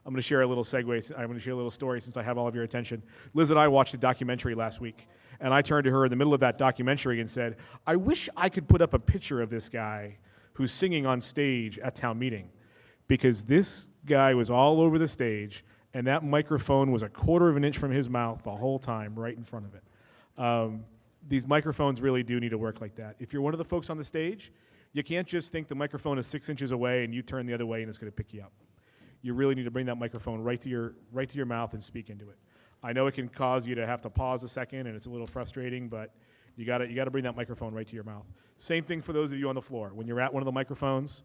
I'm going to share a little segue. I'm going to share a little story since I have all of your attention. Liz and I watched a documentary last week, and I turned to her in the middle of that documentary and said, I wish I could put up a picture of this guy who's singing on stage at town meeting, because this guy was all over the stage, and that microphone was a quarter of an inch from his mouth the whole time, right in front of it. These microphones really do need to work like that. If you're one of the folks on the stage, you can't just think the microphone is 6 inches away and you turn the other way and it's going to pick you up. You really need to bring that microphone right to your mouth and speak into it. I know it can cause you to have to pause a second, and it's a little frustrating, but you got to bring that microphone right to your mouth. Same thing for those of you on the floor. When you're at one of the microphones,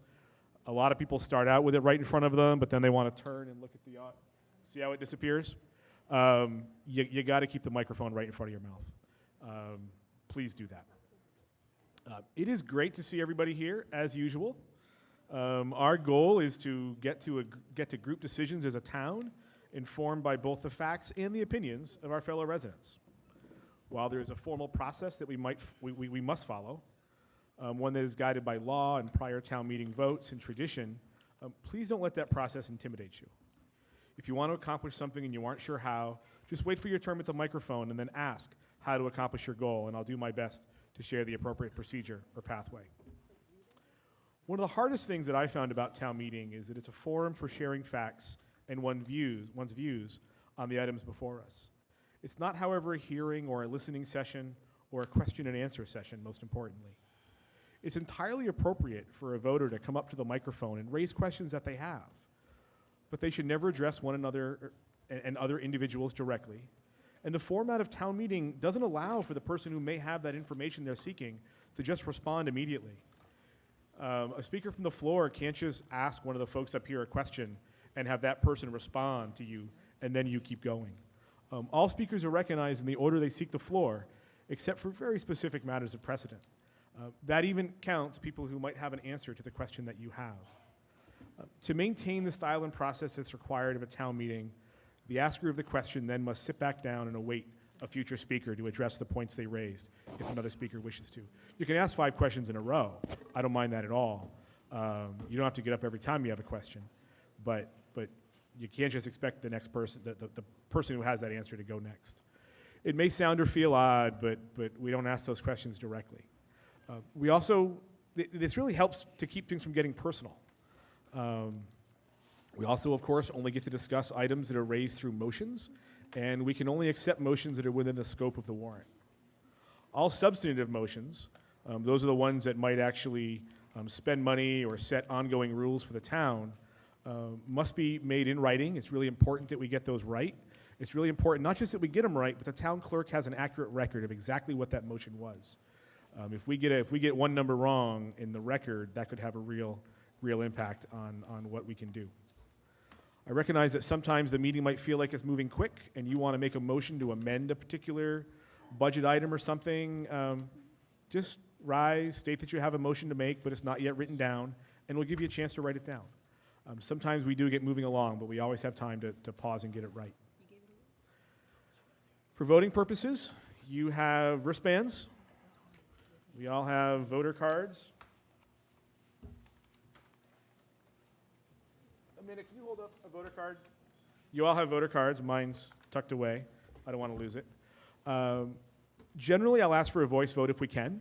a lot of people start out with it right in front of them, but then they want to turn and look at the see how it disappears. You got to keep the microphone right in front of your mouth. Please do that. It is great to see everybody here, as usual. Our goal is to get to group decisions as a town, informed by both the facts and the opinions of our fellow residents. While there is a formal process that we must follow, one that is guided by law and prior town meeting votes and tradition, please don't let that process intimidate you. If you want to accomplish something and you aren't sure how, just wait for your turn at the microphone and then ask how to accomplish your goal, and I'll do my best to share the appropriate procedure or pathway. One of the hardest things that I found about town meeting is that it's a forum for sharing facts and one's views on the items before us. It's not, however, a hearing or a listening session or a question and answer session, most importantly. It's entirely appropriate for a voter to come up to the microphone and raise questions that they have, but they should never address one another and other individuals directly. And the format of town meeting doesn't allow for the person who may have that information they're seeking to just respond immediately. A speaker from the floor can't just ask one of the folks up here a question and have that person respond to you, and then you keep going. All speakers are recognized in the order they seek the floor, except for very specific matters of precedent. That even counts people who might have an answer to the question that you have. To maintain the style and process that's required of a town meeting, the asker of the question then must sit back down and await a future speaker to address the points they raised, if another speaker wishes to. You can ask 5 questions in a row. I don't mind that at all. You don't have to get up every time you have a question, but you can't just expect the next person, the person who has that answer, to go next. It may sound or feel odd, but we don't ask those questions directly. We also, this really helps to keep things from getting personal. We also, of course, only get to discuss items that are raised through motions, and we can only accept motions that are within the scope of the warrant. All substantive motions, those are the ones that might actually spend money or set ongoing rules for the town, must be made in writing. It's really important that we get those right. It's really important not just that we get them right, but the town clerk has an accurate record of exactly what that motion was. If we get one number wrong in the record, that could have a real impact on what we can do. I recognize that sometimes the meeting might feel like it's moving quick and you want to make a motion to amend a particular budget item or something. Just rise, state that you have a motion to make, but it's not yet written down, and we'll give you a chance to write it down. Sometimes we do get moving along, but we always have time to pause and get it right. For voting purposes, you have wristbands. We all have voter cards. Amanda, can you hold up a voter card? You all have voter cards. Mine's tucked away. I don't want to lose it. Generally, I'll ask for a voice vote if we can,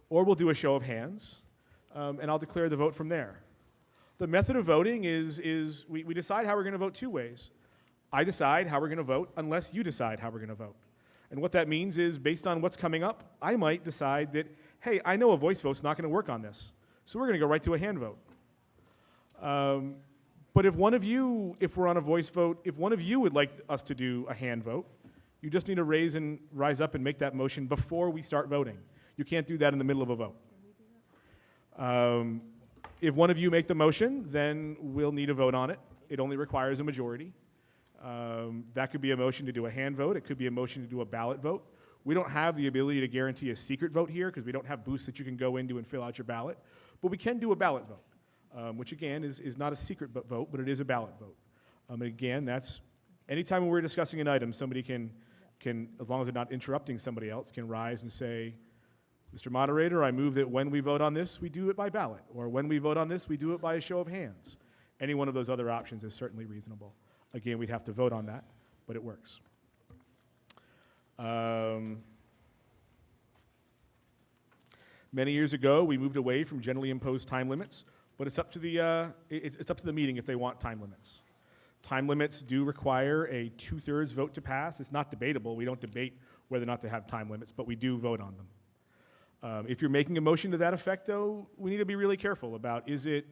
or we'll do a show of hands, and I'll declare the vote from there. The method of voting is we decide how we're going to vote 2 ways. I decide how we're going to vote unless you decide how we're going to vote. And what that means is, based on what's coming up, I might decide that, hey, I know a voice vote's not going to work on this, so we're going to go right to a hand vote. But if we're on a voice vote, if one of you would like us to do a hand vote, you just need to rise up and make that motion before we start voting. You can't do that in the middle of a vote. If one of you make the motion, then we'll need a vote on it. It only requires a majority. That could be a motion to do a hand vote. It could be a motion to do a ballot vote. We don't have the ability to guarantee a secret vote here because we don't have booths that you can go into and fill out your ballot. But we can do a ballot vote, which again is not a secret vote, but it is a ballot vote. And again, that's anytime when we're discussing an item, somebody can, as long as they're not interrupting somebody else, can rise and say, Mr. Moderator, I move that when we vote on this, we do it by ballot, or when we vote on this, we do it by a show of hands. Any one of those other options is certainly reasonable. Again, we'd have to vote on that, but it works. Many years ago, we moved away from generally imposed time limits, but it's up to the meeting if they want time limits. Time limits do require a 2/3 vote to pass. It's not debatable. We don't debate whether or not to have time limits, but we do vote on them. If you're making a motion to that effect, though, we need to be really careful about, is it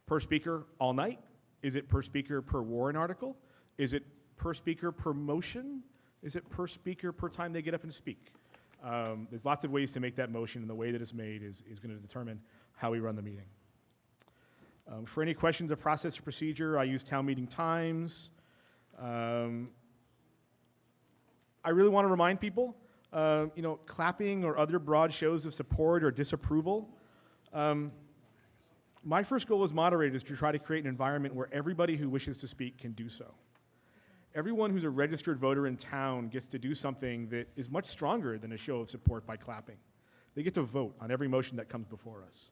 per speaker all night? Is it per speaker per warrant article? Is it per speaker per motion? Is it per speaker per time they get up and speak? There's lots of ways to make that motion, and the way that it's made is going to determine how we run the meeting. For any questions of process or procedure, I use town meeting times. I really want to remind people, clapping or other broad shows of support or disapproval. My first goal as moderator is to try to create an environment where everybody who wishes to speak can do so. Everyone who's a registered voter in town gets to do something that is much stronger than a show of support by clapping. They get to vote on every motion that comes before us.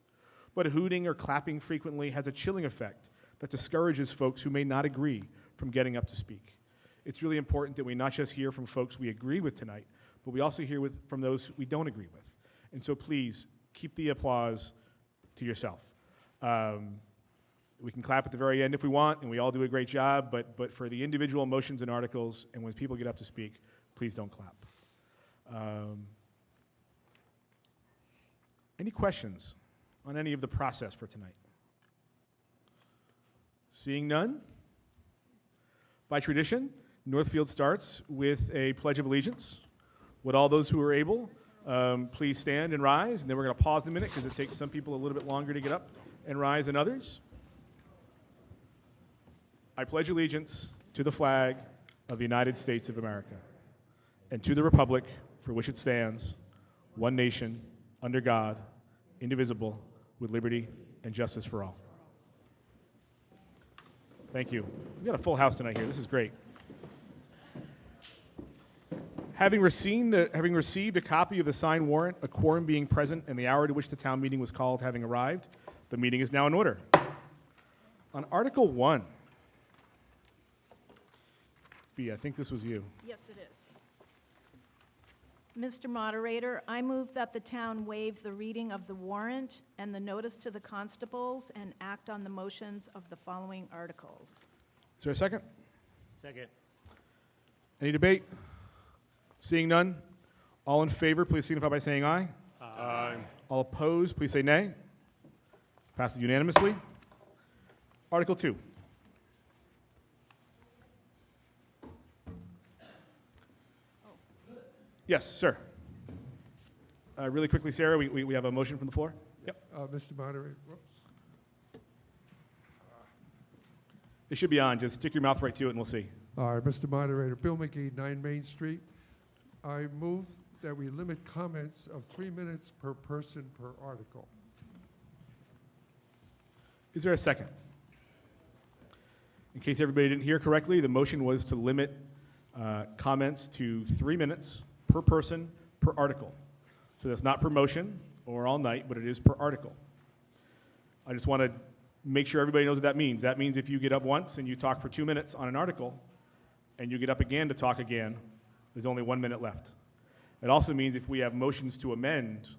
But hooting or clapping frequently has a chilling effect that discourages folks who may not agree from getting up to speak. It's really important that we not just hear from folks we agree with tonight, but we also hear from those we don't agree with. And so please, keep the applause to yourself. We can clap at the very end if we want, and we all do a great job, but for the individual motions and articles, and when people get up to speak, please don't clap. Any questions on any of the process for tonight? Seeing none? By tradition, Northfield starts with a Pledge of Allegiance. Would all those who are able please stand and rise, and then we're going to pause a minute because it takes some people a little bit longer to get up and rise than others. I pledge allegiance to the flag of the United States of America and to the republic for which it stands, one nation, under God, indivisible, with liberty and justice for all. Thank you. We've got a full house tonight here. This is great. Having received a copy of the signed warrant, a quorum being present, and the hour to which the town meeting was called having arrived, the meeting is now in order. On Article 1, B, I think this was you. Yes, it is. Mr. Moderator, I move that the town waive the reading of the warrant and the notice to the constables and act on the motions of the following articles. Is there a second? Second. Any debate? Seeing none, all in favor, please signify by saying aye. Aye. All opposed, please say nay. Passes unanimously. Article 2. Yes, sir. Really quickly, Sarah, we have a motion from the floor. Yep. Mr. Moderator, whoops. It should be on. Just stick your mouth right to it and we'll see. All right, Mr. Moderator, Bill McGee, 9 Main Street. I move that we limit comments of 3 minutes per person per article. Is there a second? In case everybody didn't hear correctly, the motion was to limit comments to 3 minutes per person per article. So that's not per motion or all night, but it is per article. I just want to make sure everybody knows what that means. That means if you get up once and you talk for 2 minutes on an article, and you get up again to talk again, there's only 1 minute left. It also means if we have motions to amend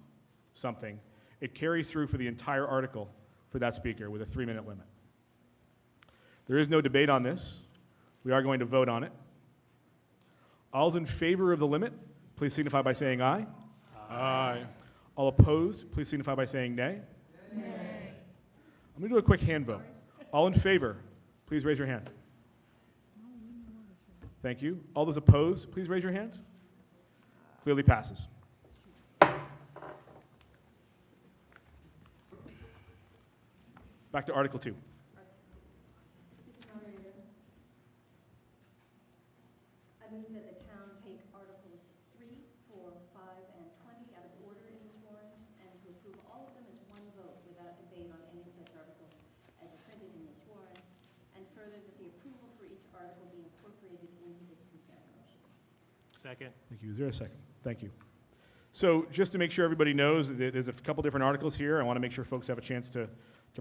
something, it carries through for the entire article for that speaker with a 3 minute limit. There is no debate on this. We are going to vote on it. All's in favor of the limit, please signify by saying aye. Aye. All opposed, please signify by saying nay. Nay. I'm going to do a quick hand vote. All in favor, please raise your hand. Thank you. All those opposed, please raise your hand. Clearly passes. Back to Article 2. I move that the town take Articles 3, 4, 5, and 20 out of order in this warrant and to approve all of them as one vote without debate on any such articles as are printed in this warrant, and further that the approval for each article be incorporated into this consent motion. Second. Thank you. Is there a second? Thank you. So just to make sure everybody knows, there's a couple different articles here. I want to make sure folks have a chance to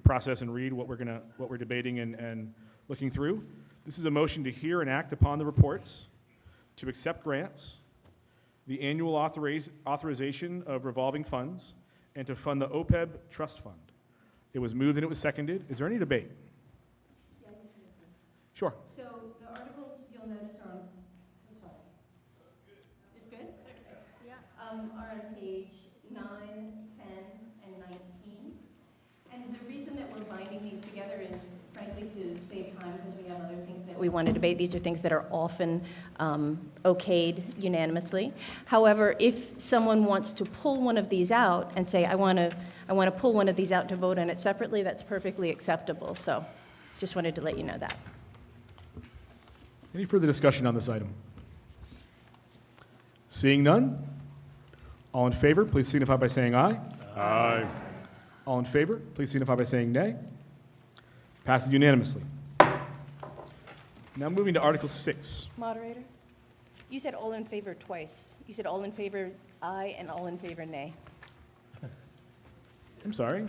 process and read what we're debating and looking through. This is a motion to hear and act upon the reports, to accept grants, the annual authorization of revolving funds, and to fund the OPEB trust fund. It was moved and it was seconded. Is there any debate? Yeah, I just wanted to. Sure. So the articles you'll notice are on, so sorry. It's good? Yeah. Are on page 9, 10, and 19. And the reason that we're binding these together is frankly to save time because we have other things that we want to debate. These are things that are often okayed unanimously. However, if someone wants to pull one of these out and say, I want to pull one of these out to vote on it separately, that's perfectly acceptable. So just wanted to let you know that. Any further discussion on this item? Seeing none? All in favor, please signify by saying aye. Aye. All in favor, please signify by saying nay. Passes unanimously. Now moving to Article 6. Moderator, you said all in favor twice. You said all in favor aye and all in favor nay. I'm sorry.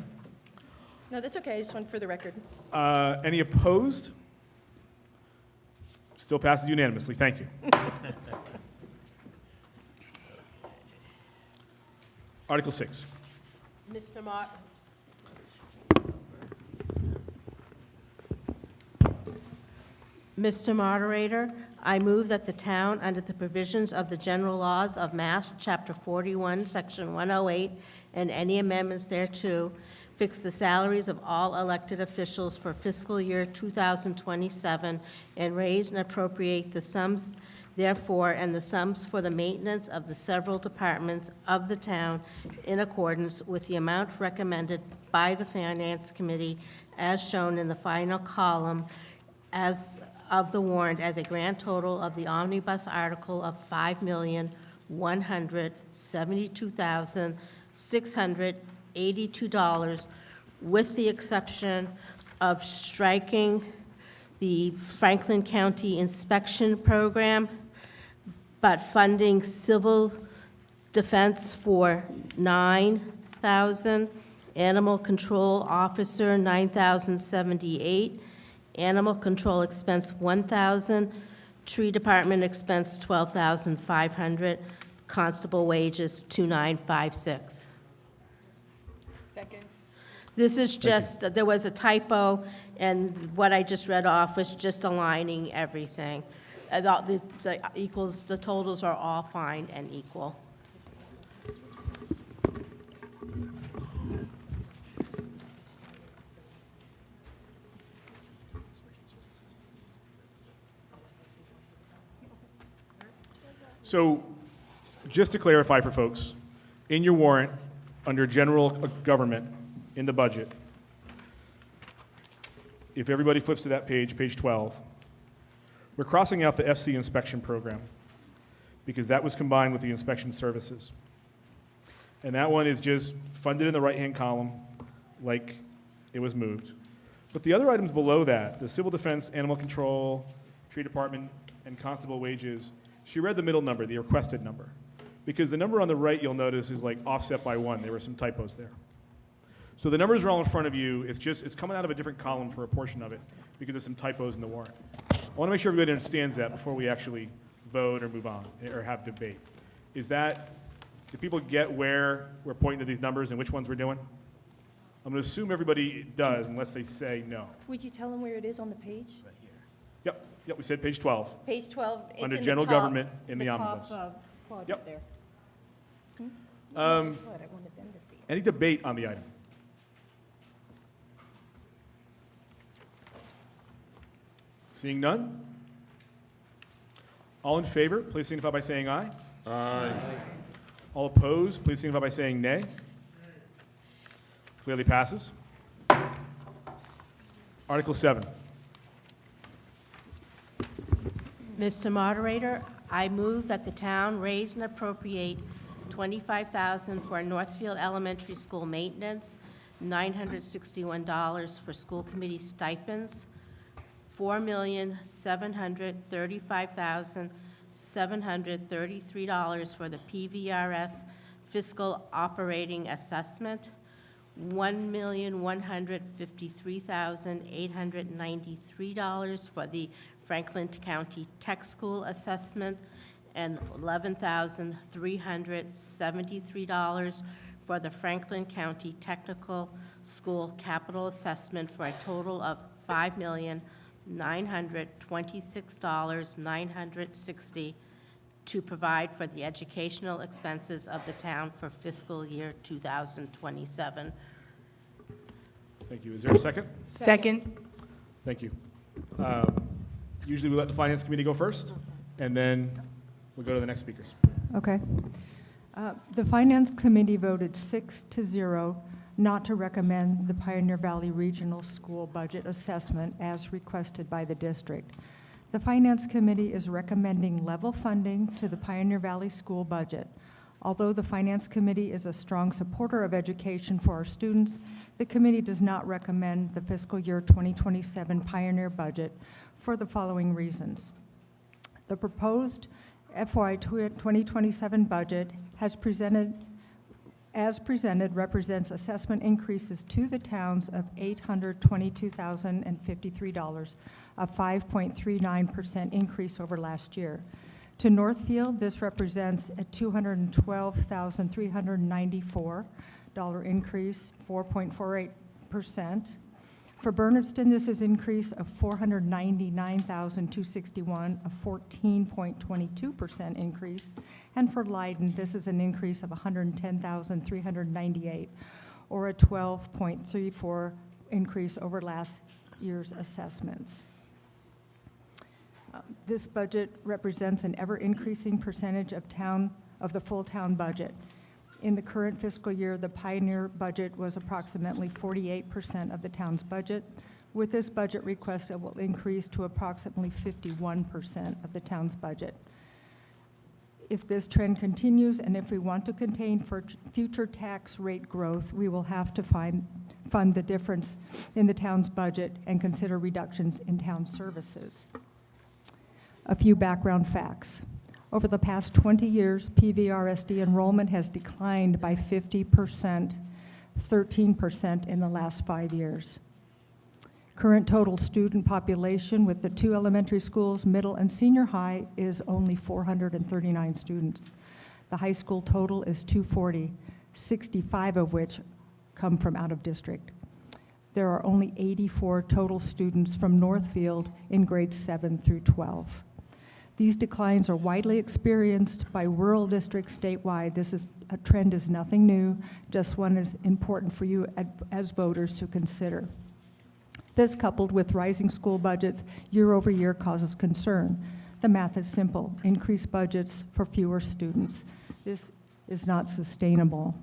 No, that's okay. I just want for the record. Any opposed? Still passes unanimously. Thank you. Article 6. Mr. Mar, Mr. Moderator, I move that the town, under the provisions of the general laws of Mass, Chapter 41, Section 108, and any amendments thereto, fix the salaries of all elected officials for fiscal year 2027, and raise and appropriate the sums therefore and the sums for the maintenance of the several departments of the town in accordance with the amount recommended by the Finance Committee as shown in the final column as of the warrant as a grand total of the omnibus article of $5,172,682, with the exception of striking the Franklin County Inspection Program, but funding civil defense for $9,000, animal control officer $9,078, animal control expense $1,000, tree department expense $12,500, constable wages $2,956. Second. This is just, there was a typo, and what I just read off was just aligning everything. The equals, the totals are all fine and equal. So, just to clarify for folks, in your warrant, under general government, in the budget, if everybody flips to that page, page 12, we're crossing out the FC inspection program because that was combined with the inspection services. And that one is just funded in the right-hand column like it was moved. But the other items below that, the civil defense, animal control, tree department, and constable wages, she read the middle number, the requested number. Because the number on the right, you'll notice, is like offset by 1. There were some typos there. So the numbers are all in front of you. It's coming out of a different column for a portion of it because there's some typos in the warrant. I want to make sure everybody understands that before we actually vote or move on or have debate. Do people get where we're pointing to these numbers and which ones we're doing? I'm going to assume everybody does unless they say no. Would you tell them where it is on the page? Yep, we said page 12. Page 12. It's Under in the general top- government in the omnibus. top quadrant Yep. there. Um, That's what I wanted them to see. Any debate on the item? Seeing none? All in favor, please signify by saying aye. Aye. All opposed, please signify by saying nay. Clearly passes. Article 7. Mr. Moderator, I move that the town raise and appropriate $25,000 for Northfield Elementary School maintenance, $961 for school committee stipends, $4,735,733 for the PVRS fiscal operating assessment, $1,153,893 for the Franklin County Tech School assessment and $11,373 for the Franklin County Technical School capital assessment for a total of $5,926,960 to provide for the educational expenses of the town for fiscal year 2027. Thank you. Is there a second? Second. Thank you. Usually we let the Finance Committee go first, and then we'll go to the next speakers. Okay. The Finance Committee voted 6-0 not to recommend the Pioneer Valley Regional School budget assessment as requested by the district. The Finance Committee is recommending level funding to the Pioneer Valley School budget. Although the Finance Committee is a strong supporter of education for our students, the committee does not recommend the fiscal year 2027 Pioneer budget for the following reasons. The proposed FY 2027 budget as presented represents assessment increases to the towns of $822,053, a 5.39% increase over last year. To Northfield, this represents a $212,394 increase, 4.48%. For Bernardston, this is an increase of $499,261, a 14.22% increase. And for Leiden, this is an increase of $110,398, or a 12.34% increase over last year's assessments. This budget represents an ever-increasing percentage of the full town budget. In the current fiscal year, the Pioneer budget was approximately 48% of the town's budget. With this budget request, it will increase to approximately 51% of the town's budget. If this trend continues, and if we want to contain for future tax rate growth, we will have to fund the difference in the town's budget and consider reductions in town services. A few background facts. Over the past 20 years, PVRSD enrollment has declined by 50%, 13% in the last 5 years. Current total student population with the 2 elementary schools, middle and senior high, is only 439 students. The high school total is 240, 65 of which come from out of district. There are only 84 total students from Northfield in grades 7 through 12. These declines are widely experienced by rural districts statewide. A trend is nothing new, just one is important for you as voters to consider. This, coupled with rising school budgets year over year, causes concern. The math is simple: increased budgets for fewer students. This is not sustainable.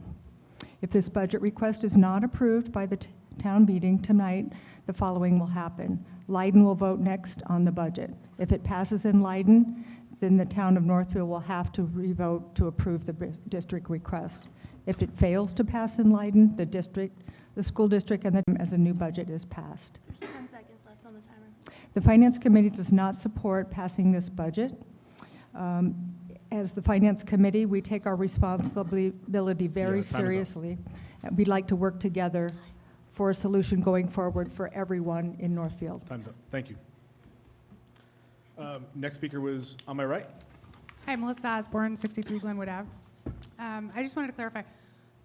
If this budget request is not approved by the town meeting tonight, the following will happen. Leiden will vote next on the budget. If it passes in Leiden, then the town of Northfield will have to re-vote to approve the district request. If it fails to pass in Leiden, the school district, and then as a new budget is passed. There's 10 seconds left on the timer. The Finance Committee does not support passing this budget. As the Finance Committee, we take our responsibility very time is up. seriously. And we'd like to work together for a solution going forward for everyone in Northfield. Time's up. Thank you. Next speaker was on my right. Hi, Melissa Osborne, 63 Glenwood Ave. I just wanted to clarify,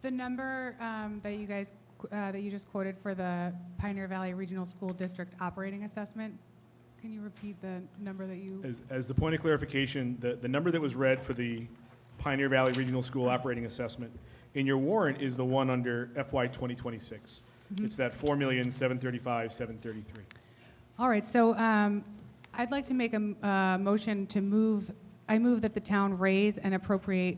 the number that you guys, that you just quoted for the Pioneer Valley Regional School District operating assessment, can you repeat the number that you? As the point of clarification, the number that was read for the Pioneer Valley Regional School operating assessment in your warrant is the one under FY 2026. It's that $4,735,733. All right, so I'd like to make a motion to move, I move that the town raise and appropriate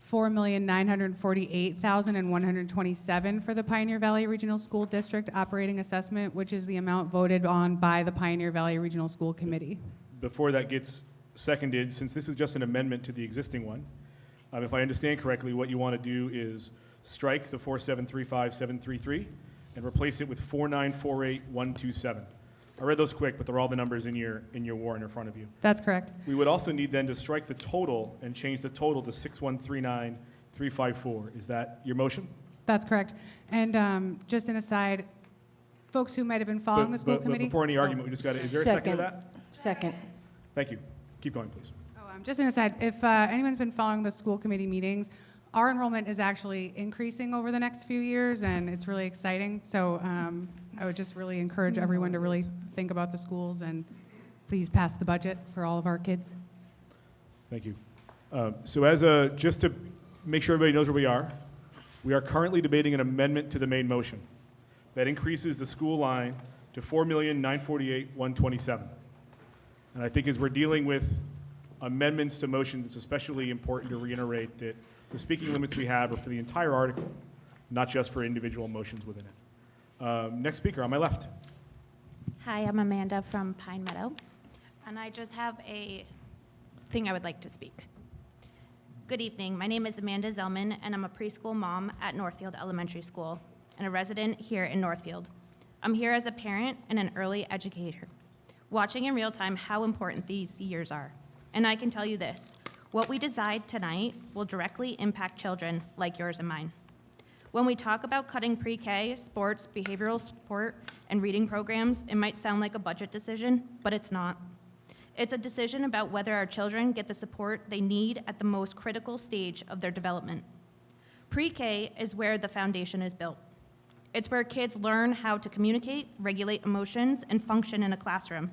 $4,948,127 for the Pioneer Valley Regional School District operating assessment, which is the amount voted on by the Pioneer Valley Regional School Committee. Before that gets seconded, since this is just an amendment to the existing one, if I understand correctly, what you want to do is strike the 4,735,733 and replace it with 4,948,127. I read those quick, but they're all the numbers in your warrant in front of you. That's correct. We would also need then to strike the total and change the total to 6,139,354. Is that your motion? That's correct. And just an aside, folks who might have been following the school But committee. before any argument, we just got to, is there a second to Second. that? Second. Thank you. Keep going, please. Oh, just an aside, if anyone's been following the school committee meetings, our enrollment is actually increasing over the next few years, and it's really exciting. So I would just really encourage everyone to really think about the schools and please pass the budget for all of our kids. Thank you. Just to make sure everybody knows where we are currently debating an amendment to the main motion that increases the school line to $4,948,127. And I think as we're dealing with amendments to motions, it's especially important to reiterate that the speaking limits we have are for the entire article, not just for individual motions within it. Next speaker on my left. Hi, I'm Amanda from Pine Meadow, and I just have a thing I would like to speak. Good evening. My name is Amanda Zellman, and I'm a preschool mom at Northfield Elementary School and a resident here in Northfield. I'm here as a parent and an early educator, watching in real time how important these years are. And I can tell you this, what we decide tonight will directly impact children like yours and mine. When we talk about cutting pre-K, sports, behavioral support, and reading programs, it might sound like a budget decision, but it's not. It's a decision about whether our children get the support they need at the most critical stage of their development. Pre-K is where the foundation is built. It's where kids learn how to communicate, regulate emotions, and function in a classroom.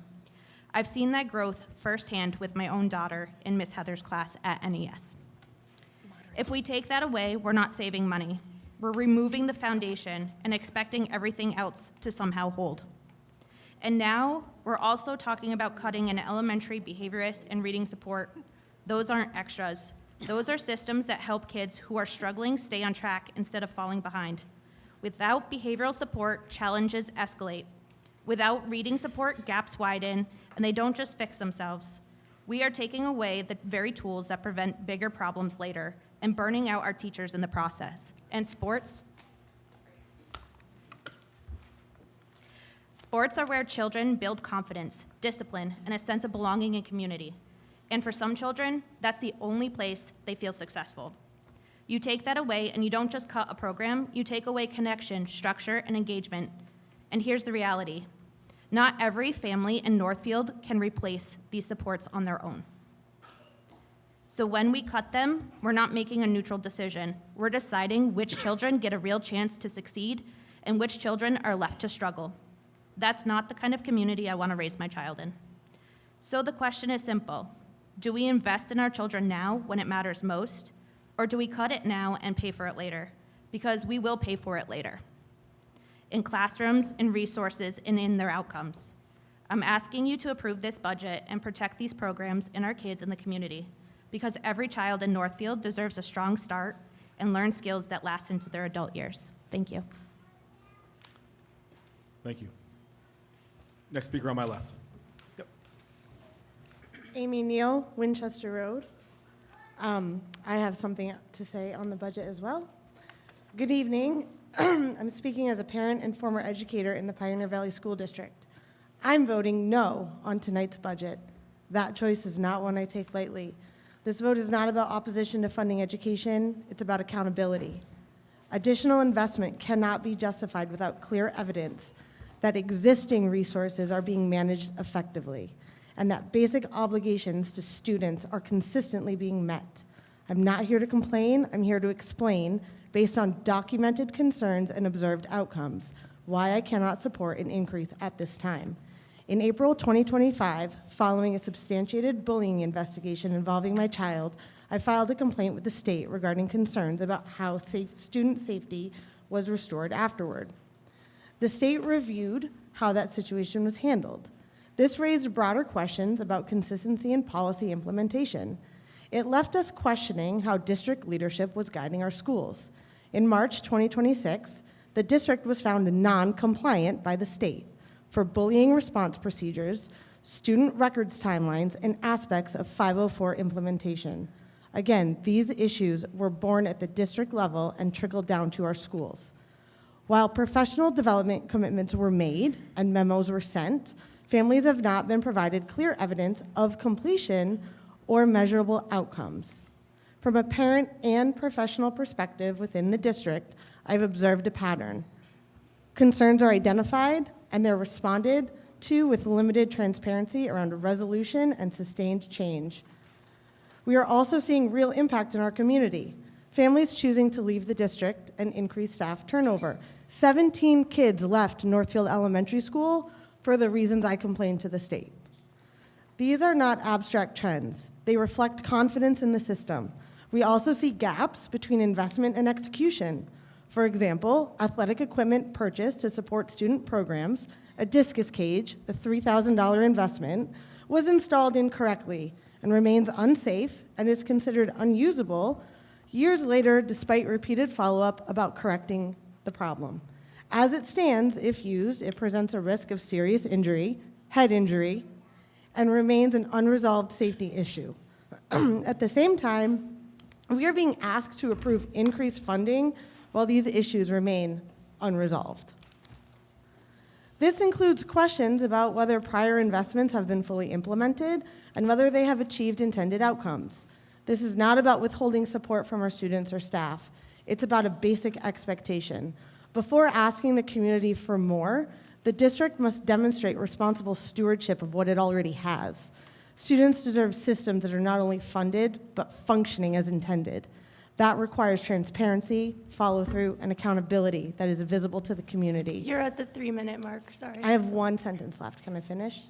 I've seen that growth firsthand with my own daughter in Miss Heather's class at NES. If we take that away, we're not saving money. We're removing the foundation and expecting everything else to somehow hold. And now, we're also talking about cutting an elementary behaviorist and reading support. Those aren't extras. Those are systems that help kids who are struggling stay on track instead of falling behind. Without behavioral support, challenges escalate. Without reading support, gaps widen, and they don't just fix themselves. We are taking away the very tools that prevent bigger problems later and burning out our teachers in the process. And sports? Sports are where children build confidence, discipline, and a sense of belonging and community. And for some children, that's the only place they feel successful. You take that away, and you don't just cut a program, you take away connection, structure, and engagement. And here's the reality. Not every family in Northfield can replace these supports on their own. So when we cut them, we're not making a neutral decision. We're deciding which children get a real chance to succeed and which children are left to struggle. That's not the kind of community I want to raise my child in. So the question is simple. Do we invest in our children now when it matters most? Or do we cut it now and pay for it later? Because we will pay for it later. In classrooms, in resources, and in their outcomes. I'm asking you to approve this budget and protect these programs and our kids in the community. Because every child in Northfield deserves a strong start and learn skills that last into their adult years. Thank you. Thank you. Next speaker on my left. Yep. Amy Neal, Winchester Road. I have something to say on the budget as well. Good evening. I'm speaking as a parent and former educator in the Pioneer Valley School District. I'm voting no on tonight's budget. That choice is not one I take lightly. This vote is not about opposition to funding education, it's about accountability. Additional investment cannot be justified without clear evidence that existing resources are being managed effectively and that basic obligations to students are consistently being met. I'm not here to complain, I'm here to explain, based on documented concerns and observed outcomes, why I cannot support an increase at this time. In April 2025, following a substantiated bullying investigation involving my child, I filed a complaint with the state regarding concerns about how student safety was restored afterward. The state reviewed how that situation was handled. This raised broader questions about consistency in policy implementation. It left us questioning how district leadership was guiding our schools. In March 2026, the district was found non-compliant by the state for bullying response procedures, student records timelines, and aspects of 504 implementation. Again, these issues were born at the district level and trickled down to our schools. While professional development commitments were made and memos were sent, families have not been provided clear evidence of completion or measurable outcomes. From a parent and professional perspective within the district, I've observed a pattern. Concerns are identified and they're responded two with limited transparency around resolution and sustained change. We are also seeing real impact in our community. Families choosing to leave the district and increased staff turnover. 17 kids left Northfield Elementary School for the reasons I complained to the state. These are not abstract trends. They reflect confidence in the system. We also see gaps between investment and execution. For example, athletic equipment purchased to support student programs, a discus cage, a $3,000 investment, was installed incorrectly and remains unsafe and is considered unusable years later despite repeated follow-up about correcting the problem. As it stands, if used, it presents a risk of serious injury, head injury, and remains an unresolved safety issue. At the same time, we are being asked to approve increased funding while these issues remain unresolved. This includes questions about whether prior investments have been fully implemented and whether they have achieved intended outcomes. This is not about withholding support from our students or staff. It's about a basic expectation. Before asking the community for more, the district must demonstrate responsible stewardship of what it already has. Students deserve systems that are not only funded, but functioning as intended. That requires transparency, follow-through, and accountability that is visible to the community. You're at the 3-minute mark, sorry. I have one sentence left. Can I finish?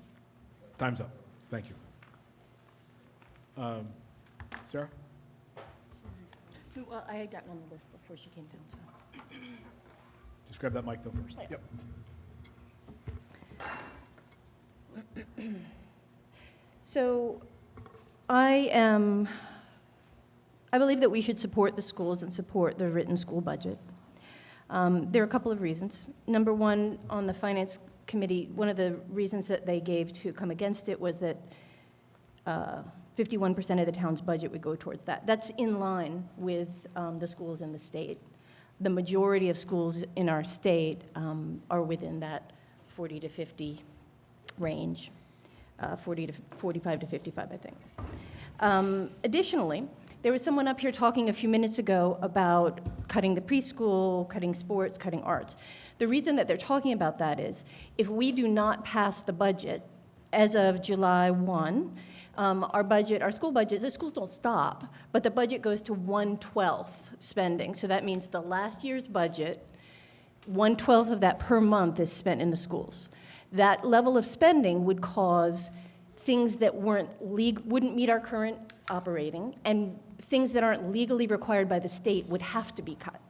Time's up. Thank you. Sarah? Well, I had gotten on the list before she came down, so. Just grab that mic though first. Yep. So I believe that we should support the schools and support the written school budget. There are a couple of reasons. Number one, on the Finance Committee, one of the reasons that they gave to come against it was that 51% of the town's budget would go towards that. That's in line with the schools in the state. The majority of schools in our state are within that 40 to 50 range, 40 to 45 to 55, I think. Additionally, there was someone up here talking a few minutes ago about cutting the preschool, cutting sports, cutting arts. The reason that they're talking about that is if we do not pass the budget as of July 1, our school budget, the schools don't stop, but the budget goes to 1/12 spending. So that means the last year's budget, 1/12 of that per month is spent in the schools. That level of spending would cause things that wouldn't meet our current operating, and things that aren't legally required by the state would have to be cut.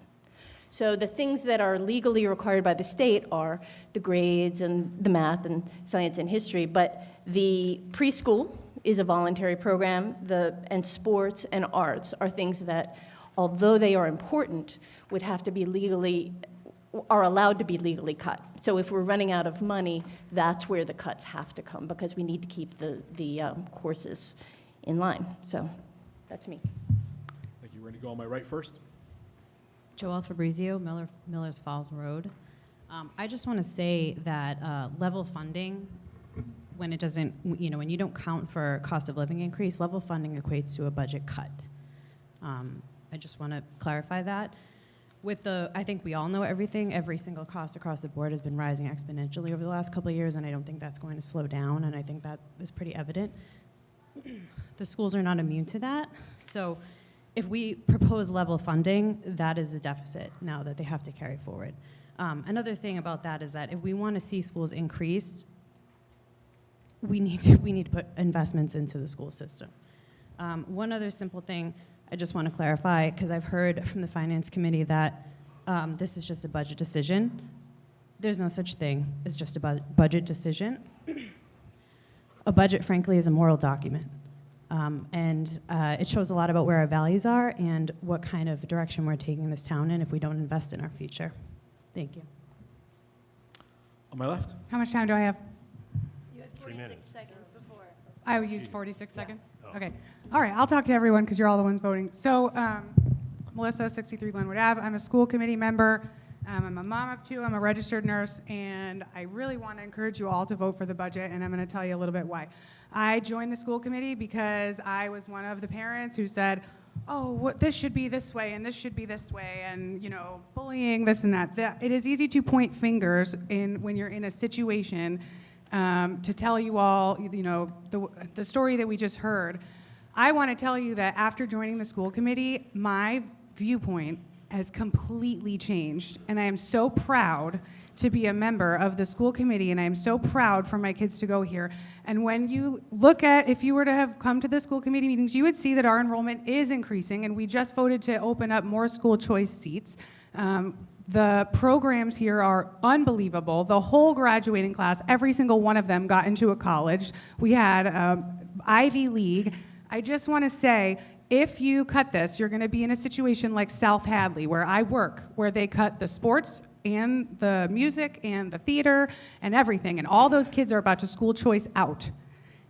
So the things that are legally required by the state are the grades and the math and science and history, but the preschool is a voluntary program, and sports and arts are things that, although they are important, would have to be are allowed to be legally cut. So if we're running out of money, that's where the cuts have to come, because we need to keep the courses in line. So that's me. Thank you. We're going to go on my right first. Joelle Fabrizio, Millers Falls Road. I just want to say that level funding, when it doesn't, when you don't count for cost of living increase, level funding equates to a budget cut. I just want to clarify that. I think we all know every single cost across the board has been rising exponentially over the last couple of years, and I don't think that's going to slow down, and I think that is pretty evident. The schools are not immune to that, so if we propose level funding, that is a deficit now that they have to carry forward. Another thing about that is that if we want to see schools increase, we need to put investments into the school system. One other simple thing I just want to clarify, because I've heard from the Finance Committee that this is just a budget decision. There's no such thing as just a budget decision. A budget, frankly, is a moral document. And it shows a lot about where our values are and what kind of direction we're taking this town in if we don't invest in our future. Thank you. On my left. How much time do I have? You had 3 minutes. 46 seconds before. I would use 46 seconds? Okay. All right, I'll talk to everyone because you're all the ones voting. So, Melissa, 63 Glenwood Ave. I'm a school committee member. I'm a mom of 2. I'm a registered nurse, and I really want to encourage you all to vote for the budget, and I'm going to tell you a little bit why. I joined the school committee because I was one of the parents who said, oh, this should be this way, and this should be this way, and, bullying, this and that. It is easy to point fingers when you're in a situation to tell you all, the story that we just heard. I want to tell you that after joining the school committee, my viewpoint has completely changed, and I am so proud to be a member of the school committee, and I am so proud for my kids to go here. And when you look at, if you were to have come to the school committee meetings, you would see that our enrollment is increasing, and we just voted to open up more school choice seats. The programs here are unbelievable. The whole graduating class, every single one of them got into a college. We had Ivy League. I just want to say, if you cut this, you're going to be in a situation like South Hadley, where I work, where they cut the sports and the music and the theater and everything, and all those kids are about to school choice out.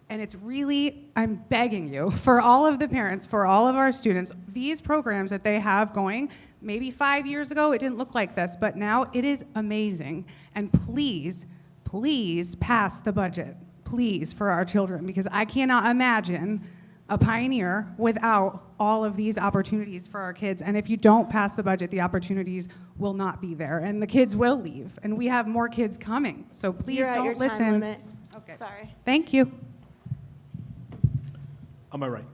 And it's really, I'm begging you, for all of the parents, for all of our students, these programs that they have going, maybe 5 years ago it didn't look like this, but now it is amazing. And please, please pass the budget, please, for our children, because I cannot imagine a Pioneer without all of these opportunities for our kids. And if you don't pass the budget, the opportunities will not be there, and the kids will leave, and we have more kids coming. So please You're at your don't time listen. limit. Okay. Sorry. Thank you. On my right.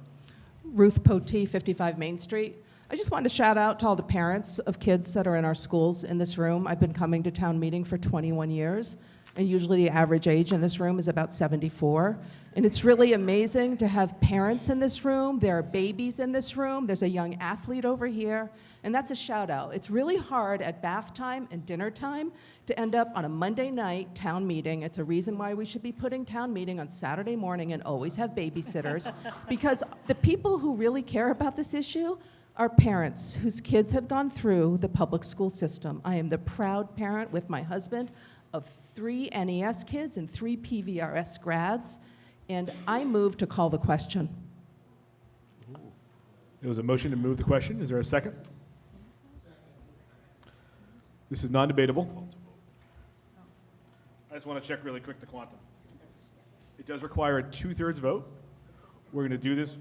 Ruth Potee, 55 Main Street. I just wanted to shout out to all the parents of kids that are in our schools in this room. I've been coming to town meeting for 21 years, and usually the average age in this room is about 74. And it's really amazing to have parents in this room. There are babies in this room. There's a young athlete over here, and that's a shout out. It's really hard at bath time and dinner time to end up on a Monday night town meeting. It's a reason why we should be putting town meeting on Saturday morning and always have babysitters, because the people who really care about this issue are parents whose kids have gone through the public school system. I am the proud parent with my husband of 3 NES kids and 3 PVRS grads, and I move to call the question. There was a motion to move the question. Is there a second? This is non-debatable. I just want to check really quick the quantum. It does require a 2/3 vote. We're going to do this.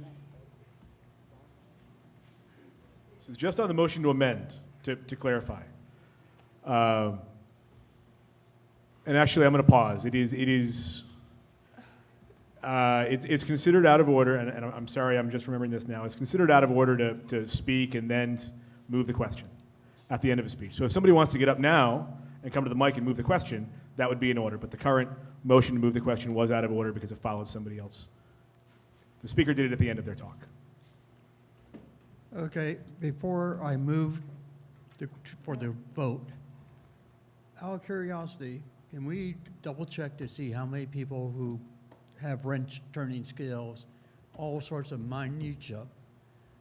This is just on the motion to amend, to clarify. And actually, I'm going to pause. It's considered out of order, and I'm sorry, I'm just remembering this now. It's considered out of order to speak and then move the question at the end of a speech. So if somebody wants to get up now and come to the mic and move the question, that would be in order. But the current motion to move the question was out of order because it followed somebody else. The speaker did it at the end of their talk. Okay, before I move for the vote, out of curiosity, can we double check to see how many people who have wrench turning skills, all sorts of minutia,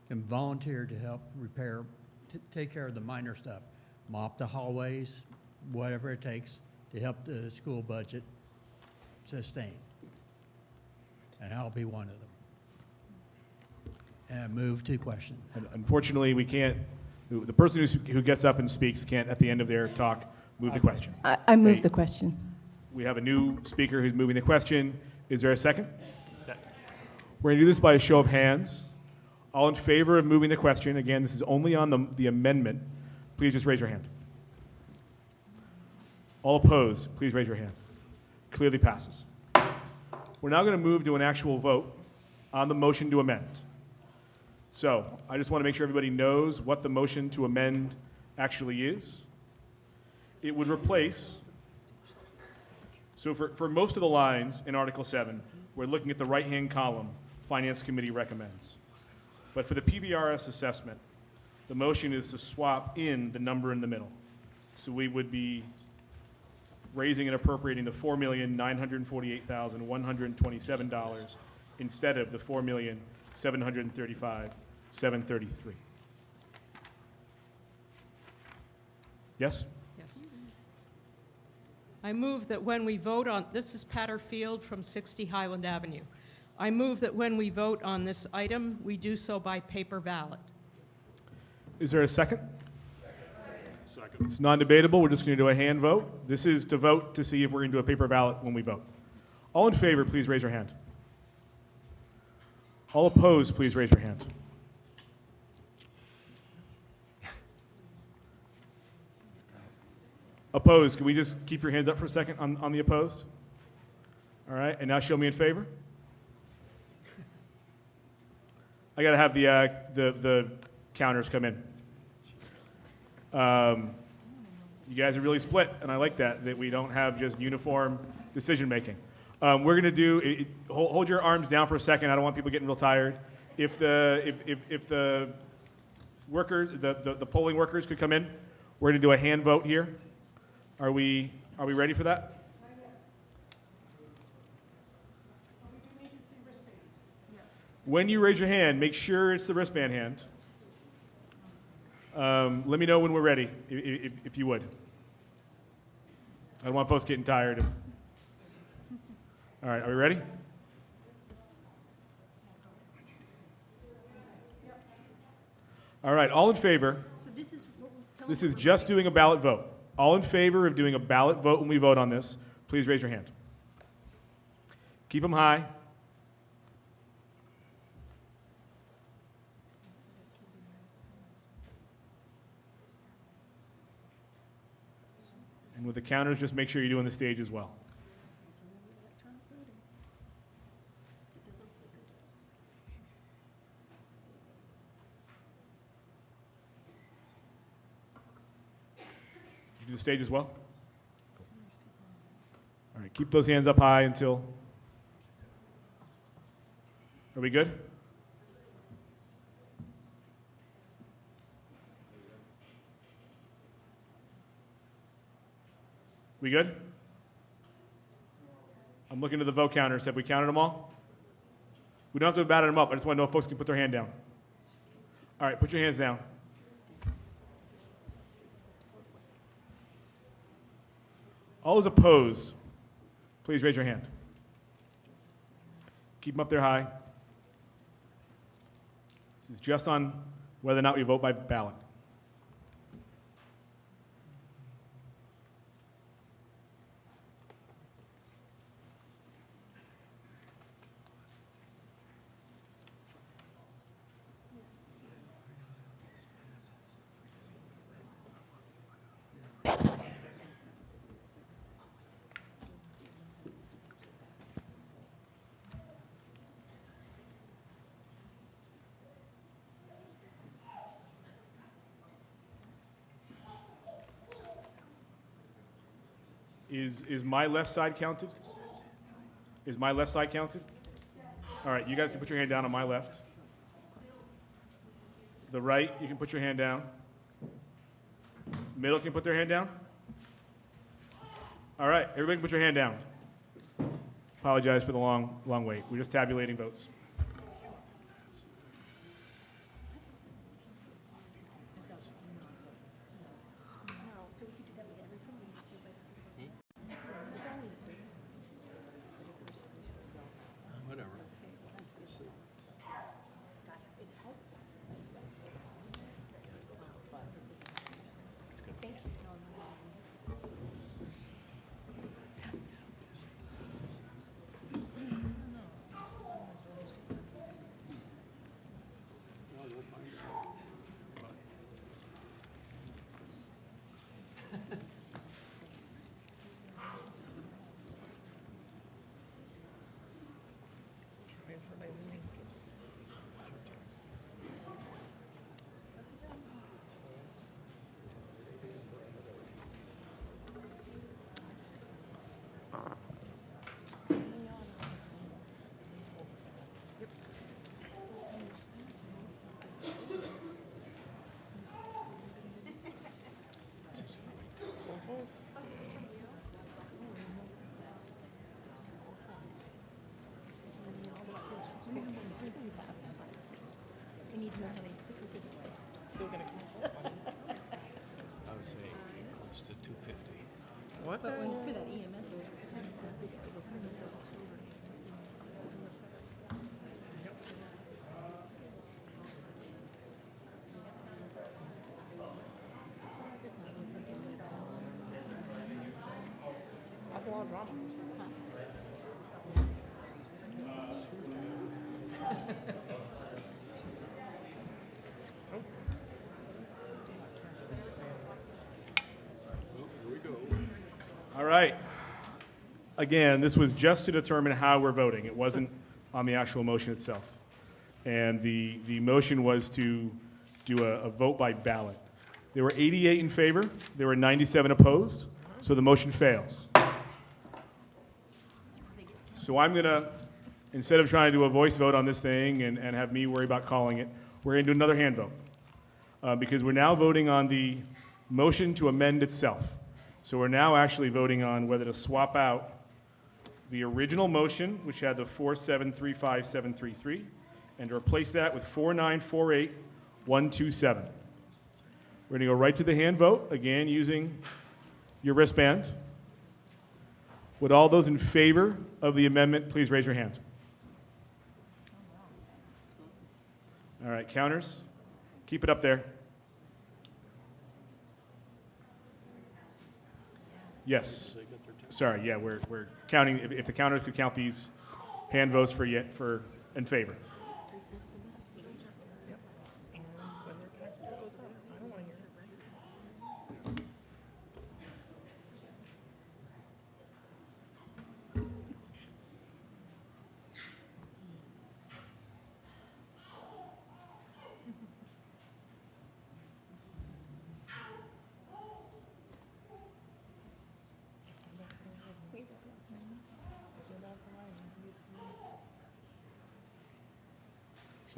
can volunteer to help repair, take care of the minor stuff, mop the hallways, whatever it takes to help the school budget sustain? And I'll be one of them. And move to question. And unfortunately, we can't, the person who gets up and speaks can't, at the end of their talk, move the question. I move the question. We have a new speaker who's moving the question. Is there a second? Second. We're going to do this by a show of hands. All in favor of moving the question, again, this is only on the amendment, please just raise your hand. All opposed, please raise your hand. Clearly passes. We're now going to move to an actual vote on the motion to amend. So I just want to make sure everybody knows what the motion to amend actually is. It would replace, so for most of the lines in Article 7, we're looking at the right-hand column, Finance Committee recommends. But for the PVRS assessment, the motion is to swap in the number in the middle. So we would be raising and appropriating the $4,948,127 instead of the $4,735,733. Yes? Yes. I move that when we vote on, this is Patter Field from 60 Highland Avenue. I move that when we vote on this item, we do so by paper ballot. Is there a second? Second. It's non-debatable. We're just going to do a hand vote. This is to vote to see if we're going to do a paper ballot when we vote. All in favor, please raise your hand. All opposed, please raise your hand. Opposed, can we just keep your hands up for a second on the opposed? All right, and now show me in favor. I got to have the counters come in. You guys are really split, and I like that we don't have just uniform decision-making. We're going to do, hold your arms down for a second. I don't want people getting real tired. If the workers, the polling workers could come in, we're going to do a hand vote here. Are we ready for that? When you raise your hand, make sure it's the wristband hand. Let me know when we're ready, if you would. I don't want folks getting tired. All right, are we ready? All right, all in favor? So this is, This is just doing a ballot vote. All in favor of doing a ballot vote when we vote on this, please raise your hand. Keep them high. And with the counters, just make sure you're doing the stage as well. Did you do the stage as well? All right, keep those hands up high until. Are we good? We good? I'm looking at the vote counters. Have we counted them all? We don't have to batter them up. I just want to know if folks can put their hand down. All right, put your hands down. All those opposed, please raise your hand. Keep them up there high. This is just on whether or not we vote by ballot. Is my left side counted? Is my left side counted? All right, you guys can put your hand down on my left. The right, you can put your hand down. Middle can put their hand down. All right, everybody can put your hand down. Apologize for the long wait. We're just tabulating votes. I would say close to 250. What? But when, for that EMS, That's a lot of drama. All right. again, this was just to determine how we're voting. It wasn't on the actual motion itself. And the motion was to do a vote by ballot. There were 88 in favor, there were 97 opposed, so the motion fails. So I'm gonna, instead of trying to do a voice vote on this thing and have me worry about calling it, we're gonna do another hand vote. Because we're now voting on the motion to amend itself. So we're now actually voting on whether to swap out the original motion, which had the 4735733, and to replace that with 4948127. We're going to go right to the hand vote, again using your wristband. Would all those in favor of the amendment please raise your hand? All right, counters, keep it up there. Yes. Sorry, yeah, we're counting, if the counters could count these hand votes for in favor.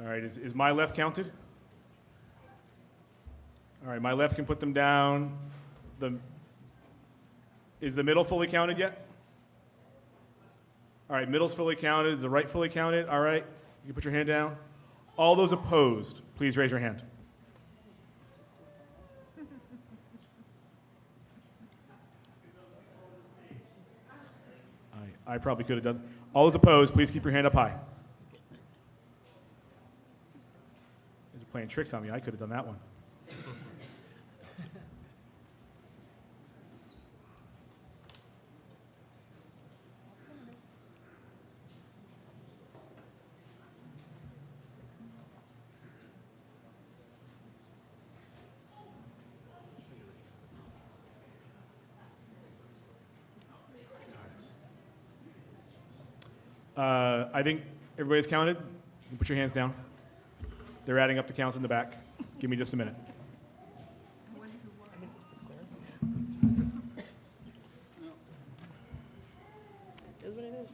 All right, is my left counted? All right, my left can put them down. Is the middle fully counted yet? All right, middle's fully counted. Is the right fully counted? All right, you can put your hand down. All those opposed, please raise your hand. I probably could have done. All those opposed, please keep your hand up high. You're playing tricks on me. I could have done that one. I think everybody's counted. You can put your hands down. They're adding up the counts in the back. Give me just a minute. Is what it is.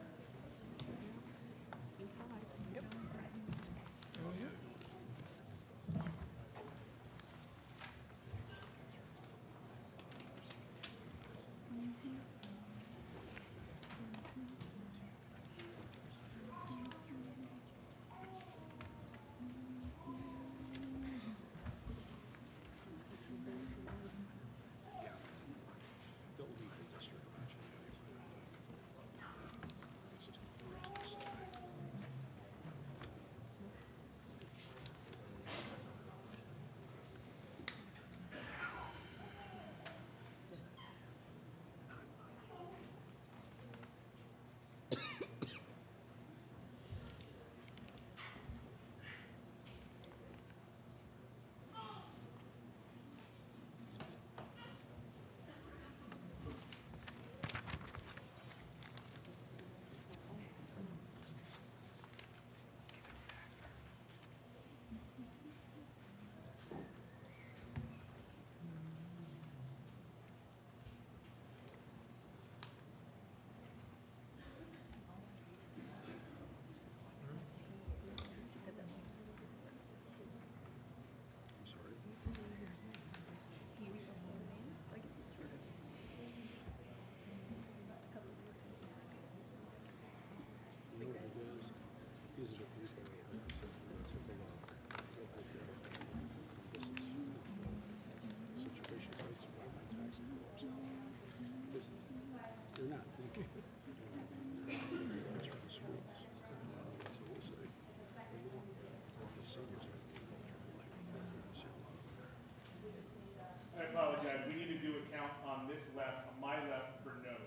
I apologize. We need to do a count on this left, on my left, for no's.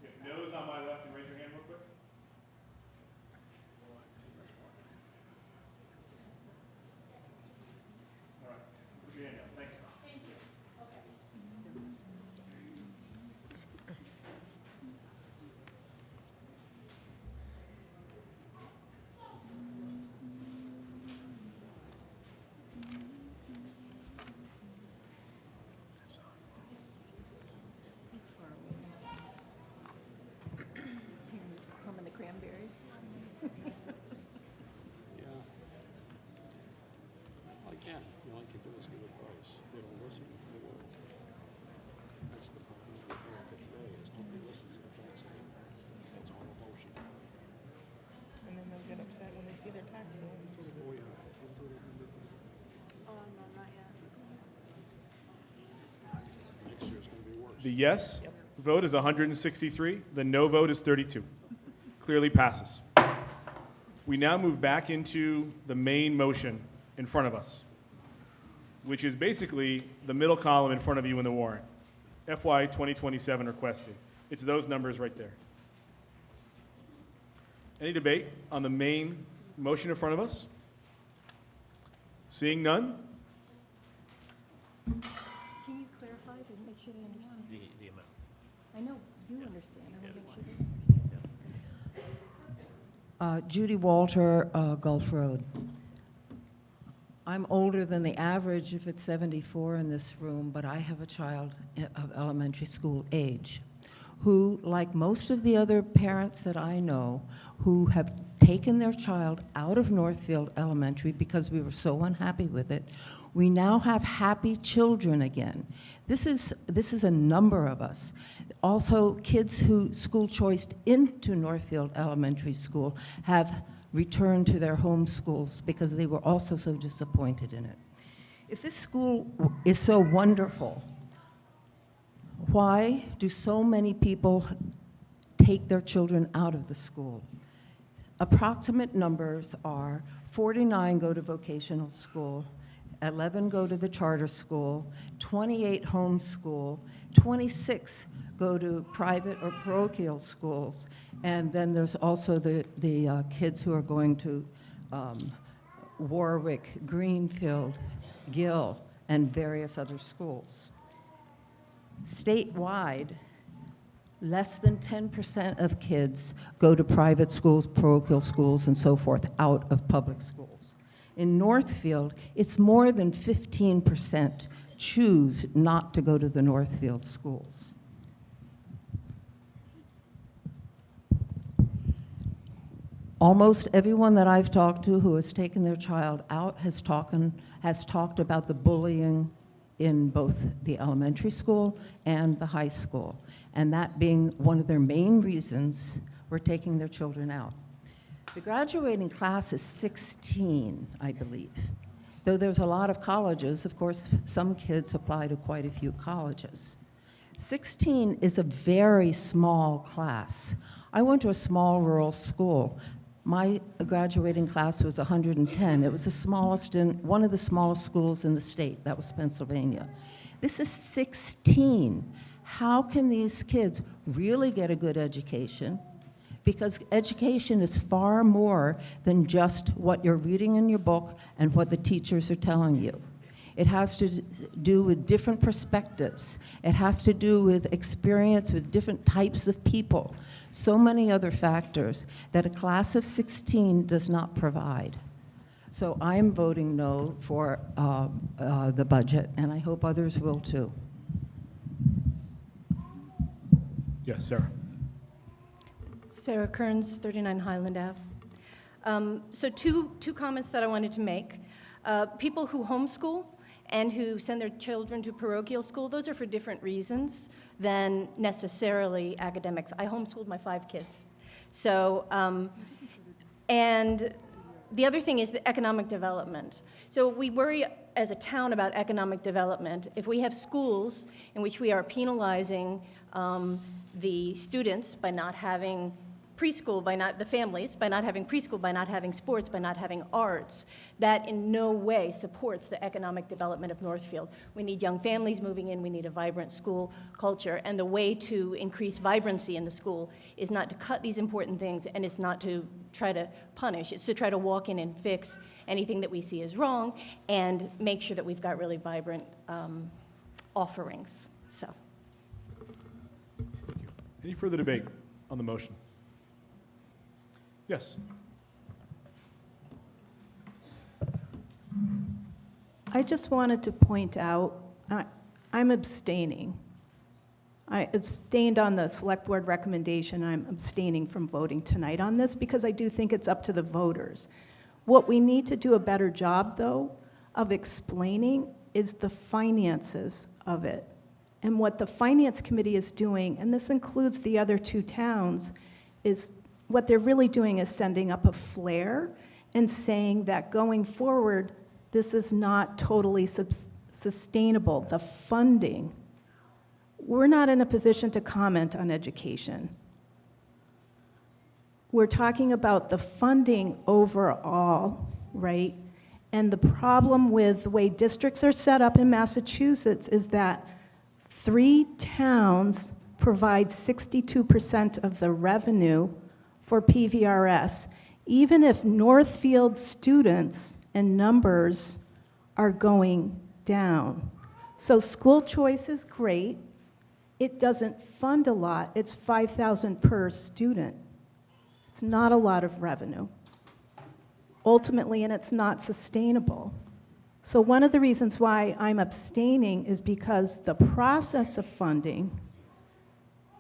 If no's on my left, can raise your hand real quick? All right. Put your hand down. Thank you. Thank you. Okay. The yes vote is 163. The no vote is 32. Clearly passes. We now move back into the main motion in front of us, which is basically the middle column in front of you in the warrant. FY 2027 requested. It's those numbers right there. Any debate on the main motion in front of us? Seeing none? Can you clarify to make sure they understand? The amount. I know you understand. I want to make sure they Judy Walter, Gulf Road. I'm older than the average if it's 74 in this room, but I have a child of elementary school age who, like most of the other parents that I know, who have taken their child out of Northfield Elementary because we were so unhappy with it, we now have happy children again. This is a number of us. Also, kids who school choiced into Northfield Elementary School have returned to their home schools because they were also so disappointed in it. If this school is so wonderful, why do so many people take their children out of the school? Approximate numbers are 49 go to vocational school, 11 go to the charter school, 28 homeschool, 26 go to private or parochial schools, and then there's also the kids who are going to Warwick, Greenfield, Gill, and various other schools. Statewide, less than 10% of kids go to private schools, parochial schools, and so forth, out of public schools. In Northfield, it's more than 15% choose not to go to the Northfield schools. Almost everyone that I've talked to who has taken their child out has talked about the bullying in both the elementary school and the high school, and that being one of their main reasons for taking their children out. The graduating class is 16, I believe. Though there's a lot of colleges, of course, some kids apply to quite a few colleges. 16 is a very small class. I went to a small rural school. My graduating class was 110. It was the smallest one of the smallest schools in the state. That was Pennsylvania. This is 16. How can these kids really get a good education? Because education is far more than just what you're reading in your book and what the teachers are telling you. It has to do with different perspectives. It has to do with experience with different types of people. So many other factors that a class of 16 does not provide. So I am voting no for the budget, and I hope others will too. Yes, Sarah. Sarah Kearns, 39 Highland Ave. So two comments that I wanted to make. People who homeschool and who send their children to parochial school, those are for different reasons than necessarily academics. I homeschooled my 5 kids. So, and the other thing is the economic development. So we worry as a town about economic development. If we have schools in which we are penalizing the students by not having preschool, the families, by not having preschool, by not having sports, by not having arts, that in no way supports the economic development of Northfield. We need young families moving in, we need a vibrant school culture, and the way to increase vibrancy in the school is not to cut these important things, and it's not to try to punish, it's to try to walk in and fix anything that we see as wrong, and make sure that we've got really vibrant offerings, so. Thank you. Any further debate on the motion? Yes. I just wanted to point out, I'm abstaining. I abstained on the select board recommendation. I'm abstaining from voting tonight on this because I do think it's up to the voters. What we need to do a better job, though, of explaining is the finances of it. And what the Finance Committee is doing, and this includes the other 2 towns, is what they're really doing is sending up a flare and saying that going forward, this is not totally sustainable. The funding, we're not in a position to comment on education. We're talking about the funding overall, right? And the problem with the way districts are set up in Massachusetts is that 3 towns provide 62% of the revenue for PVRS, even if Northfield students and numbers are going down. So school choice is great. It doesn't fund a lot. It's $5,000 per student. It's not a lot of revenue, ultimately, and it's not sustainable. So one of the reasons why I'm abstaining is because the process of funding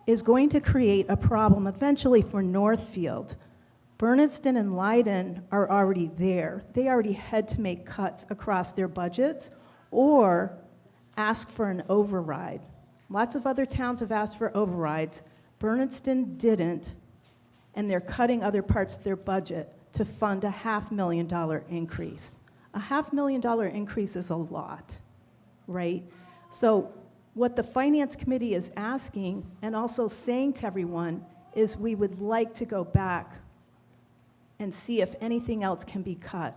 is going to create a problem eventually for Northfield. Bernardston and Leiden are already there. They already had to make cuts across their budgets or ask for an override. Lots of other towns have asked for overrides. Bernardston didn't, and they're cutting other parts of their budget to fund a $500,000 increase. A $500,000 increase is a lot, right? So what the Finance Committee is asking and also saying to everyone is we would like to go back and see if anything else can be cut.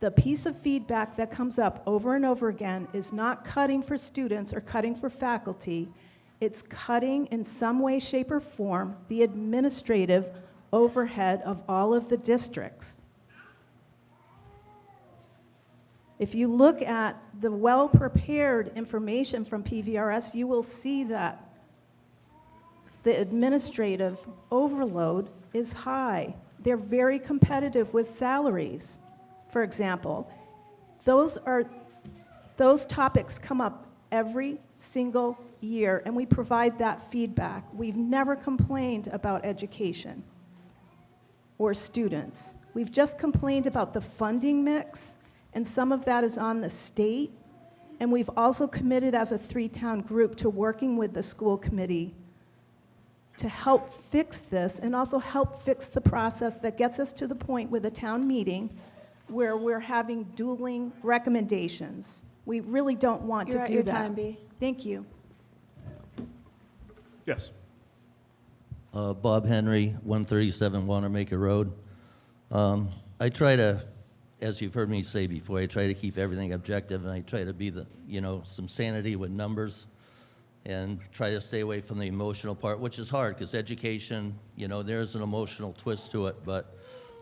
The piece of feedback that comes up over and over again is not cutting for students or cutting for faculty. It's cutting in some way, shape, or form the administrative overhead of all of the districts. If you look at the well-prepared information from PVRS, you will see that the administrative overload is high. They're very competitive with salaries, for example. Those topics come up every single year, and we provide that feedback. We've never complained about education or students. We've just complained about the funding mix, and some of that is on the state. And we've also committed as a 3-town group to working with the school committee to help fix this and also help fix the process that gets us to the point with a town meeting where we're having dueling recommendations. We really don't want You're to at do your that. time, B. Thank you. Yes. Bob Henry, 137 Wanamaker Road. I try to, as you've heard me say before, I try to keep everything objective, and I try to be some sanity with numbers, and try to stay away from the emotional part, which is hard because education, there's an emotional twist to it. But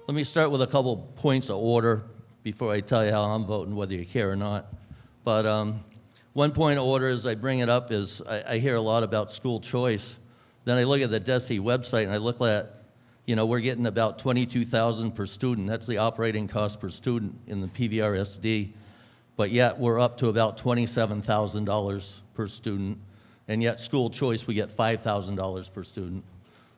let me start with a couple points of order before I tell you how I'm voting, whether you care or not. But one point of order as I bring it up is I hear a lot about school choice. Then I look at the DESE website and I look at, we're getting about $22,000 per student. That's the operating cost per student in the PVRSD. But yet we're up to about $27,000 per student. And yet school choice, we get $5,000 per student.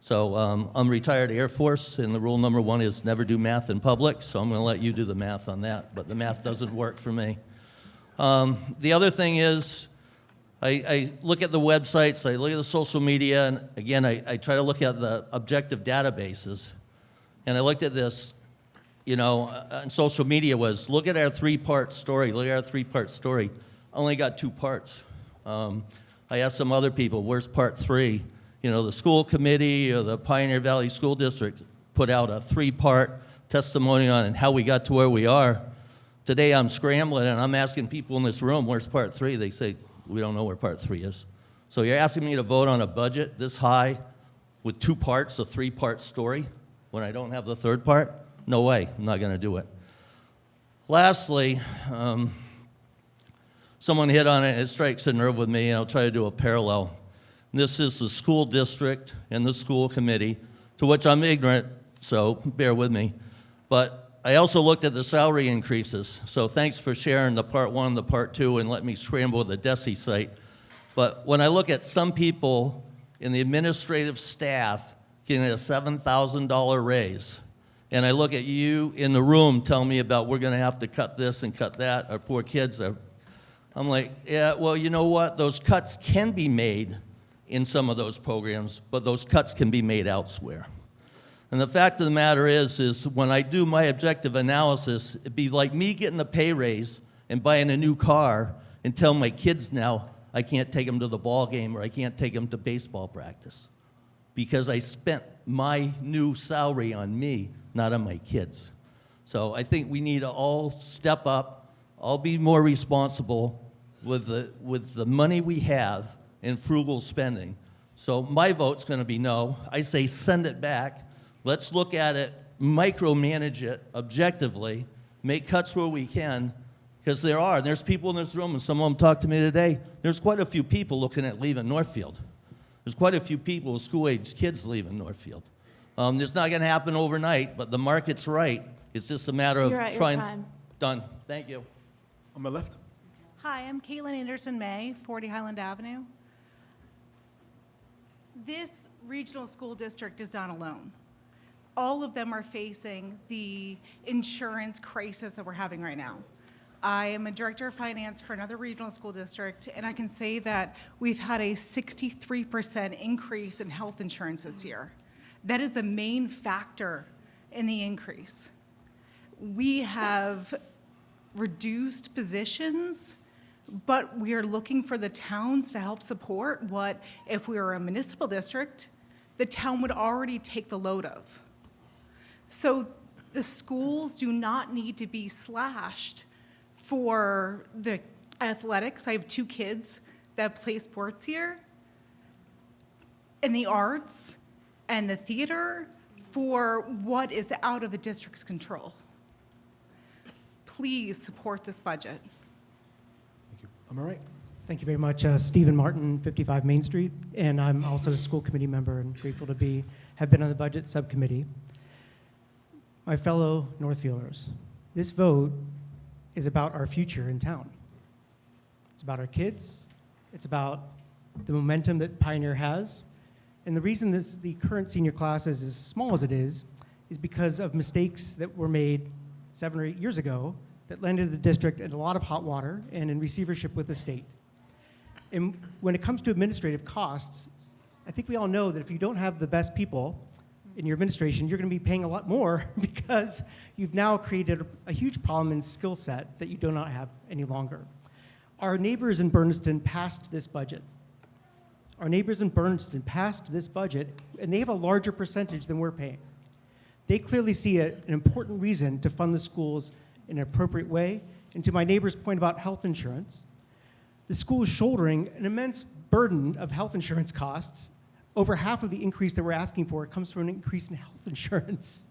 So I'm retired Air Force, and the rule number 1 is never do math in public, so I'm going to let you do the math on that, but the math doesn't work for me. The other thing is, I look at the websites, I look at the social media, and again, I try to look at the objective databases. And I looked at this, on social media was, look at our 3-part story, look at our 3-part story. I only got 2 parts. I asked some other people, where's part 3? The school committee or the Pioneer Valley School District put out a 3-part testimony on how we got to where we are. Today I'm scrambling and I'm asking people in this room, where's part 3? They say, we don't know where part 3 is. So you're asking me to vote on a budget this high with 2 parts, a 3-part story, when I don't have the 3rd part? No way, I'm not gonna do it. Lastly, someone hit on it, and it strikes a nerve with me, and I'll try to do a parallel. This is the school district and the school committee, to which I'm ignorant, so bear with me. But I also looked at the salary increases, so thanks for sharing the part 1 and the part 2 and let me scramble with the DESE site. But when I look at some people in the administrative staff getting a $7,000 raise, and I look at you in the room telling me about we're gonna have to cut this and cut that, our poor kids are, I'm like, yeah, well, you know what? Those cuts can be made in some of those programs, but those cuts can be made elsewhere. And the fact of the matter is when I do my objective analysis, it'd be like me getting a pay raise and buying a new car and telling my kids now, I can't take them to the ball game or I can't take them to baseball practice because I spent my new salary on me, not on my kids. So I think we need to all step up, all be more responsible with the money we have in frugal spending. So my vote's going to be no. I say send it back. Let's look at it, micromanage it objectively, make cuts where we can, because there's people in this room, and some of them talked to me today, there's quite a few people looking at leaving Northfield. There's quite a few people with school-aged kids leaving Northfield. It's not going to happen overnight, but the market's right. It's just a matter of You're at your trying. time. Done. Thank you. On my left. Hi, I'm Caitlin Anderson-May, 40 Highland Avenue. This regional school district is not alone. All of them are facing the insurance crisis that we're having right now. I am a director of finance for another regional school district, and I can say that we've had a 63% increase in health insurance this year. That is the main factor in the increase. We have reduced positions, but we are looking for the towns to help support what, if we were a municipal district, the town would already take the load of. So the schools do not need to be slashed for the athletics. I have 2 kids that play sports here, and the arts and the theater for what is out of the district's control. Please support this budget. I'm all right. Thank you very much. Stephen Martin, 55 Main Street, and I'm also a school committee member and grateful to have been on the budget subcommittee. My fellow Northfielders, this vote is about our future in town. It's about our kids. It's about the momentum that Pioneer has. And the reason the current senior class is as small as it is because of mistakes that were made 7 or 8 years ago that landed the district in a lot of hot water and in receivership with the state. And when it comes to administrative costs, I think we all know that if you don't have the best people in your administration, you're going to be paying a lot more because you've now created a huge problem in skill set that you do not have any longer. Our neighbors in Bernardston passed this budget. Our neighbors in Bernardston passed this budget, and they have a larger percentage than we're paying. They clearly see an important reason to fund the schools in an appropriate way. And to my neighbor's point about health insurance, the school is shouldering an immense burden of health insurance costs. Over half of the increase that we're asking for comes from an increase in health insurance.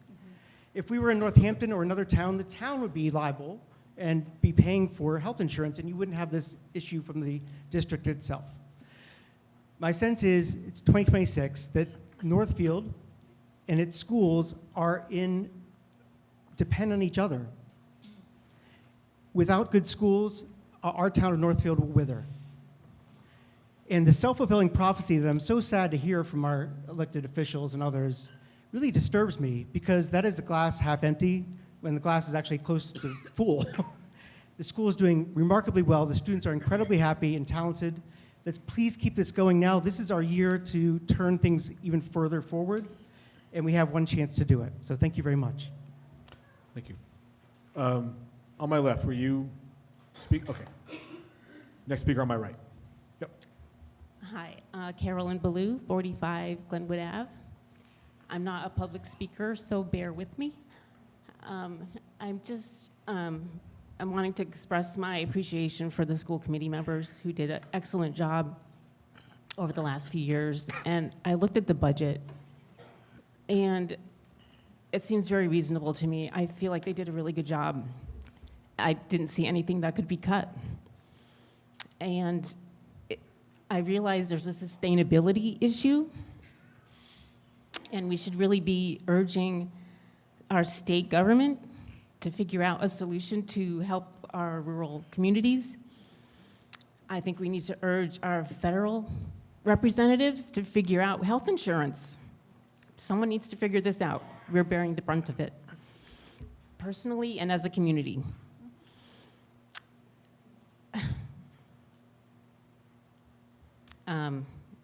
If we were in Northampton or another town, the town would be liable and be paying for health insurance, and you wouldn't have this issue from the district itself. My sense is it's 2026 that Northfield and its schools depend on each other. Without good schools, our town of Northfield will wither. And the self-fulfilling prophecy that I'm so sad to hear from our elected officials and others really disturbs me, because that is a glass half empty when the glass is actually close to full. The school is doing remarkably well. The students are incredibly happy and talented. Let's please keep this going now. This is our year to turn things even further forward, and we have one chance to do it. So thank you very much. Thank you. On my left, were you speak? Okay. Next speaker on my right. Yep. Hi, Carolyn Ballou, 45 Glenwood Ave. I'm not a public speaker, so bear with me. I'm wanting to express my appreciation for the school committee members who did an excellent job over the last few years. And I looked at the budget, and it seems very reasonable to me. I feel like they did a really good job. I didn't see anything that could be cut. And I realize there's a sustainability issue, and we should really be urging our state government to figure out a solution to help our rural communities. I think we need to urge our federal representatives to figure out health insurance. Someone needs to figure this out. We're bearing the brunt of it, personally and as a community.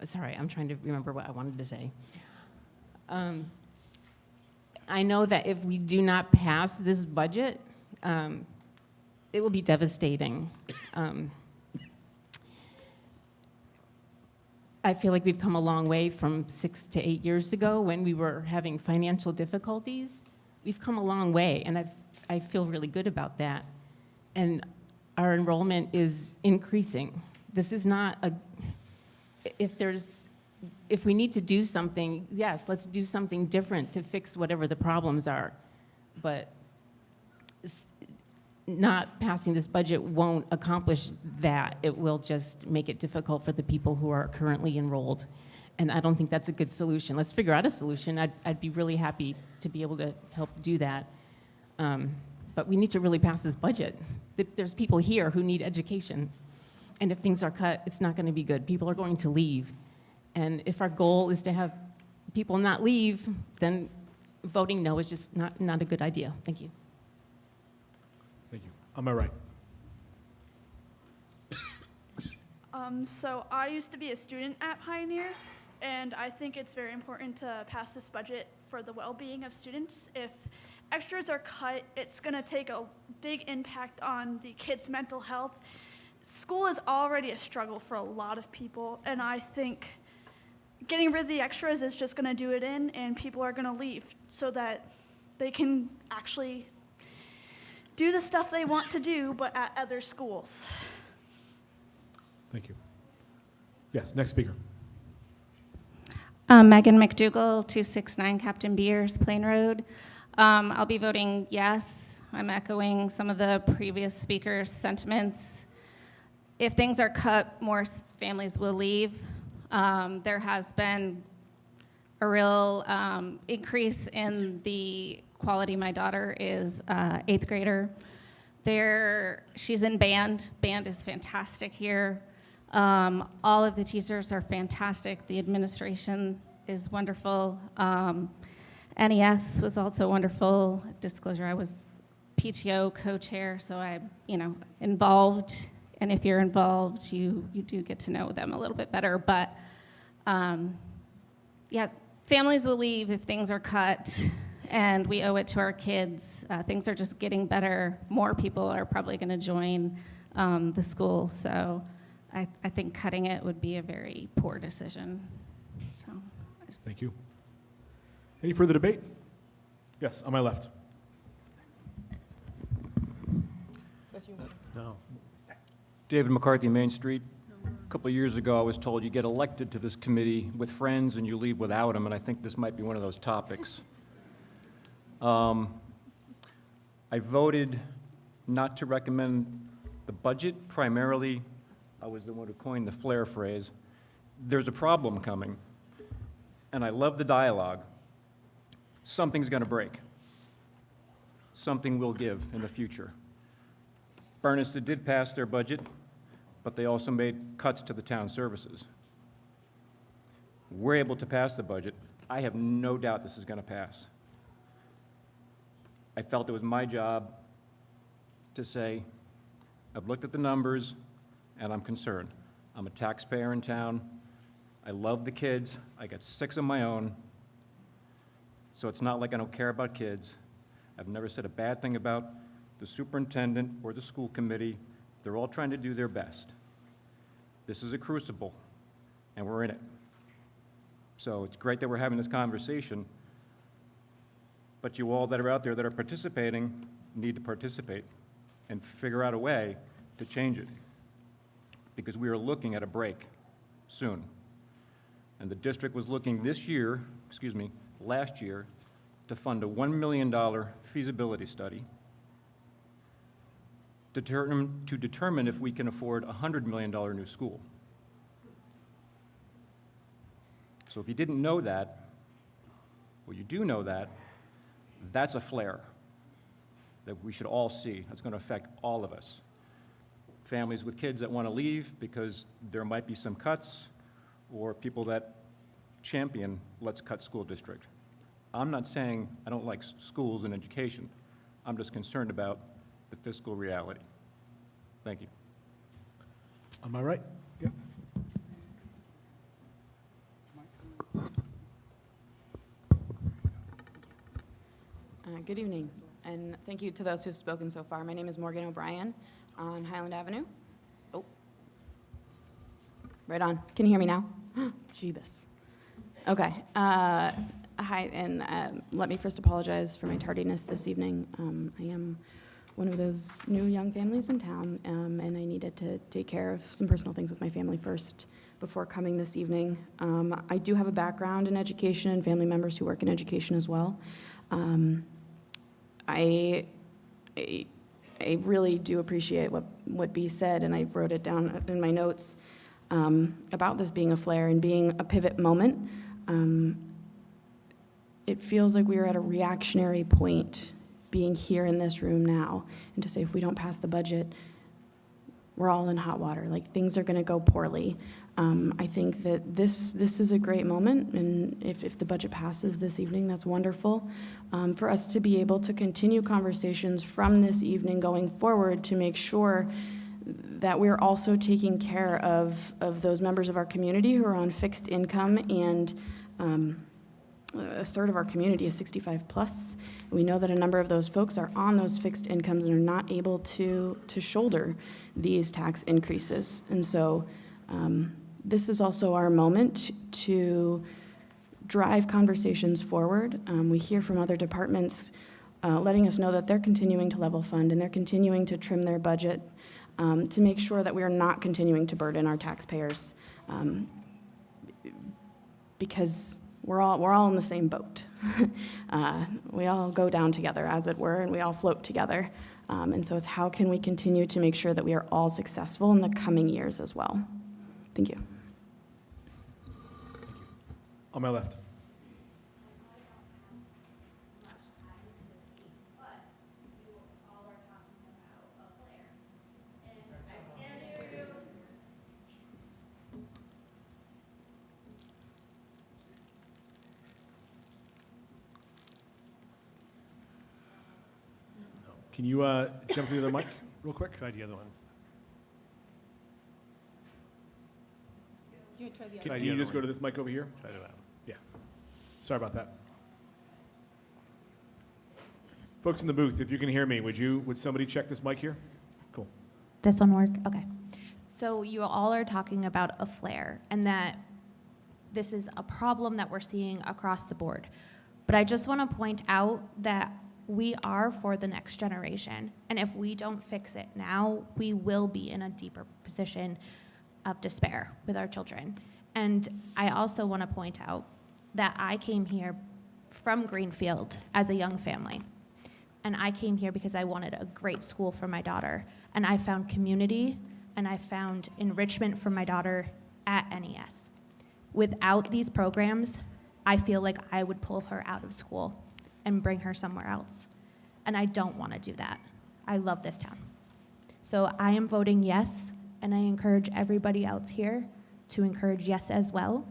Sorry, I'm trying to remember what I wanted to say. I know that if we do not pass this budget, it will be devastating. I feel like we've come a long way from 6 to 8 years ago when we were having financial difficulties. We've come a long way, and I feel really good about that. And our enrollment is increasing. This is not a, if we need to do something, yes, let's do something different to fix whatever the problems are. But not passing this budget won't accomplish that. It will just make it difficult for the people who are currently enrolled. And I don't think that's a good solution. Let's figure out a solution. I'd be really happy to be able to help do that. But we need to really pass this budget. There's people here who need education. And if things are cut, it's not going to be good. People are going to leave. And if our goal is to have people not leave, then voting no is just not a good idea. Thank you. Thank you. On my right. So I used to be a student at Pioneer, and I think it's very important to pass this budget for the well-being of students. If extras are cut, it's going to take a big impact on the kids' mental health. School is already a struggle for a lot of people, and I think getting rid of the extras is just going to do it in, and people are going to leave so that they can actually do the stuff they want to do, but at other schools. Thank you. Yes, next speaker. Megan McDougall, 269 Captain Beers, Plain Road. I'll be voting yes. I'm echoing some of the previous speakers' sentiments. If things are cut, more families will leave. There has been a real increase in the quality. My daughter is 8th grader. She's in band. Band is fantastic here. All of the teachers are fantastic. The administration is wonderful. NES was also wonderful. Disclosure, I was PTO co-chair, so I'm involved. And if you're involved, you do get to know them a little bit better. But yeah, families will leave if things are cut, and we owe it to our kids. Things are just getting better. More people are probably going to join the school. So I think cutting it would be a very poor decision. So, Thank you. Any further debate? Yes, on my left. No. David McCarthy, Main Street. A couple of years ago, I was told you get elected to this committee with friends and you leave without them, and I think this might be one of those topics. I voted not to recommend the budget. Primarily, I was the one who coined the flair phrase. There's a problem coming, and I love the dialogue. Something's going to break. Something will give in the future. Bernardston did pass their budget, but they also made cuts to the town services. We're able to pass the budget. I have no doubt this is going to pass. I felt it was my job to say, I've looked at the numbers, and I'm concerned. I'm a taxpayer in town. I love the kids. I got 6 of my own. So it's not like I don't care about kids. I've never said a bad thing about the superintendent or the school committee. They're all trying to do their best. This is a crucible, and we're in it. So it's great that we're having this conversation, but you all that are out there that are participating need to participate and figure out a way to change it, because we are looking at a break soon. And the district was looking last year, to fund a $1 million feasibility study to determine if we can afford a $100 million new school. So if you didn't know that, or you do know that, that's a flare that we should all see. That's going to affect all of us. Families with kids that want to leave because there might be some cuts, or people that champion let's cut school district. I'm not saying I don't like schools and education. I'm just concerned about the fiscal reality. Thank you. On my right. Yep. Good evening, and thank you to those who have spoken so far. My name is Morgan O'Brien on Highland Avenue. Oh, right on. Can you hear me now? Jeebus. Okay. Hi, and let me first apologize for my tardiness this evening. I am one of those new young families in town, and I needed to take care of some personal things with my family first before coming this evening. I do have a background in education and family members who work in education as well. I really do appreciate what Bea said, and I wrote it down in my notes about this being a flare and being a pivot moment. It feels like we are at a reactionary point being here in this room now, and to say if we don't pass the budget, we're all in hot water, like things are gonna go poorly. I think that this is a great moment, and if the budget passes this evening, that's wonderful. For us to be able to continue conversations from this evening going forward to make sure that we're also taking care of those members of our community who are on fixed income, and a third of our community is 65 plus. We know that a number of those folks are on those fixed incomes and are not able to shoulder these tax increases. And so this is also our moment to drive conversations forward. We hear from other departments letting us know that they're continuing to level fund and they're continuing to trim their budget to make sure that we are not continuing to burden our taxpayers, because we're all in the same boat. We all go down together, as it were, and we all float together. And so it's how can we continue to make sure that we are all successful in the coming years as well. Thank you. On my left. Can you jump to the other mic real quick? Try the other one. Can you just go to this mic over here? Try that. Yeah. Sorry about that. Folks in the booth, if you can hear me, would somebody check this mic here? Cool. This one work? Okay. So you all are talking about a flare and that this is a problem that we're seeing across the board. But I just want to point out that we are for the next generation. And if we don't fix it now, we will be in a deeper position of despair with our children. And I also want to point out that I came here from Greenfield as a young family. And I came here because I wanted a great school for my daughter. And I found community and I found enrichment for my daughter at NES. Without these programs, I feel like I would pull her out of school and bring her somewhere else. And I don't want to do that. I love this town. So I am voting yes, and I encourage everybody else here to encourage yes as well,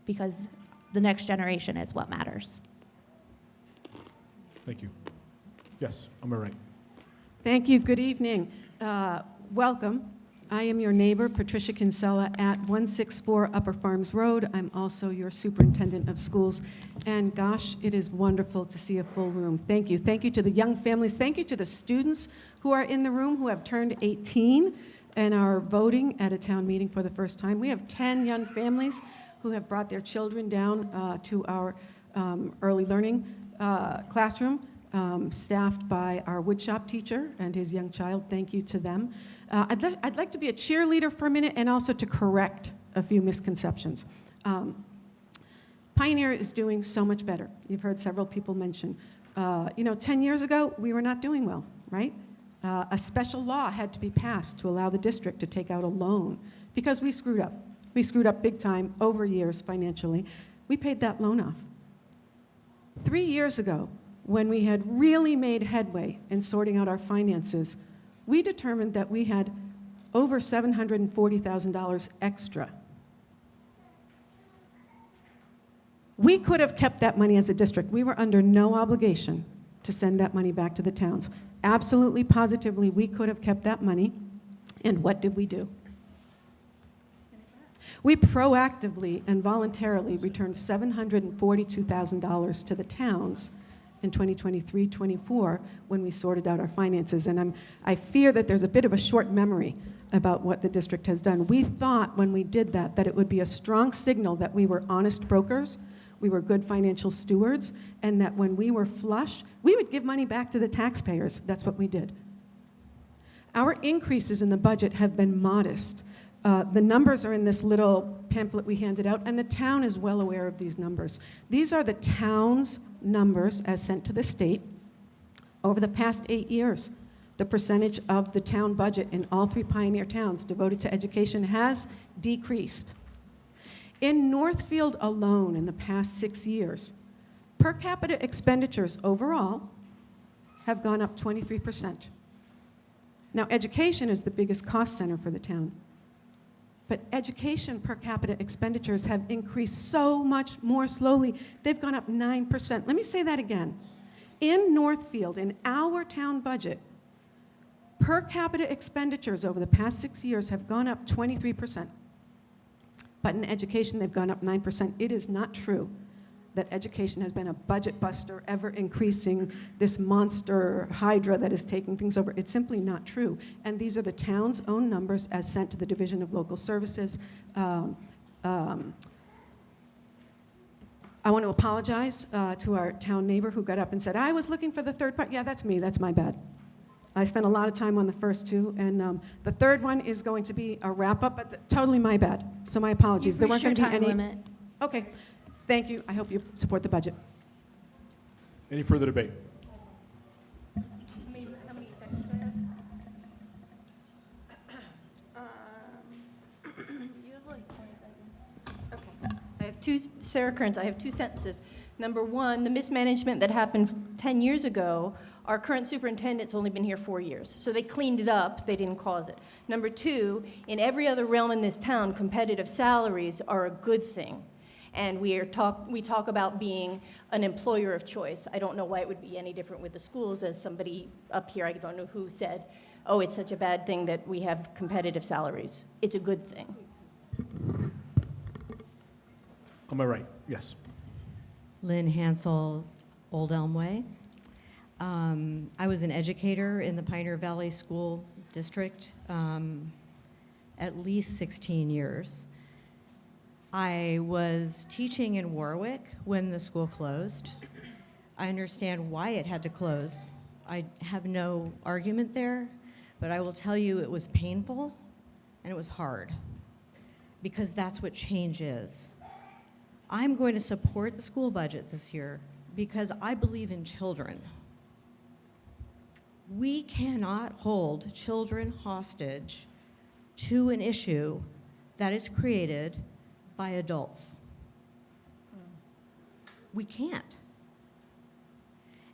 because the next generation is what matters. Thank you. Yes, on my right. Thank you. Good evening. Welcome. I am your neighbor, Patricia Kinsella, at 164 Upper Farms Road. I'm also your superintendent of schools. And gosh, it is wonderful to see a full room. Thank you. Thank you to the young families. Thank you to the students who are in the room who have turned 18 and are voting at a town meeting for the first time. We have 10 young families who have brought their children down to our early learning classroom, staffed by our woodshop teacher and his young child. Thank you to them. I'd like to be a cheerleader for a minute and also to correct a few misconceptions. Pioneer is doing so much better. You've heard several people mention. 10 years ago, we were not doing well, right? A special law had to be passed to allow the district to take out a loan because we screwed up. We screwed up big time over years financially. We paid that loan off. 3 years ago, when we had really made headway in sorting out our finances, we determined that we had over $740,000 extra. We could have kept that money as a district. We were under no obligation to send that money back to the towns. Absolutely, positively, we could have kept that money. And what did we do? We proactively and voluntarily returned $742,000 to the towns in 2023-24 when we sorted out our finances. And I fear that there's a bit of a short memory about what the district has done. We thought when we did that it would be a strong signal that we were honest brokers, we were good financial stewards, and that when we were flush, we would give money back to the taxpayers. That's what we did. Our increases in the budget have been modest. The numbers are in this little pamphlet we handed out, and the town is well aware of these numbers. These are the town's numbers as sent to the state over the past 8 years. The percentage of the town budget in all 3 pioneer towns devoted to education has decreased. In Northfield alone, in the past 6 years, per capita expenditures overall have gone up 23%. Now, education is the biggest cost center for the town. But education per capita expenditures have increased so much more slowly. They've gone up 9%. Let me say that again. In Northfield, in our town budget, per capita expenditures over the past 6 years have gone up 23%. But in education, they've gone up 9%. It is not true that education has been a budget buster, ever increasing, this monster hydra that is taking things over. It's simply not true. And these are the town's own numbers as sent to the Division of Local Services. I want to apologize to our town neighbor who got up and said, I was looking for the third part. Yeah, that's me. That's my bad. I spent a lot of time on the first two, and the third one is going to be a wrap-up, but totally my bad. So my apologies. You've reached your gonna time limit. Okay. Thank you. I hope you support the budget. Any further debate? How many seconds do I have? You have like 20 seconds. Okay. I have Sarah Kearns, I have 2 sentences. Number 1, the mismanagement that happened 10 years ago, our current superintendent's only been here 4 years. So they cleaned it up, they didn't cause it. Number 2, in every other realm in this town, competitive salaries are a good thing. And we talk about being an employer of choice. I don't know why it would be any different with the schools, as somebody up here, I don't know who said, oh, it's such a bad thing that we have competitive salaries. It's a good thing. On my right, yes. Lynn Hansel, Old Elm Way. I was an educator in the Pioneer Valley School District at least 16 years. I was teaching in Warwick when the school closed. I understand why it had to close. I have no argument there, but I will tell you it was painful and it was hard because that's what change is. I'm going to support the school budget this year because I believe in children. We cannot hold children hostage to an issue that is created by adults. We can't.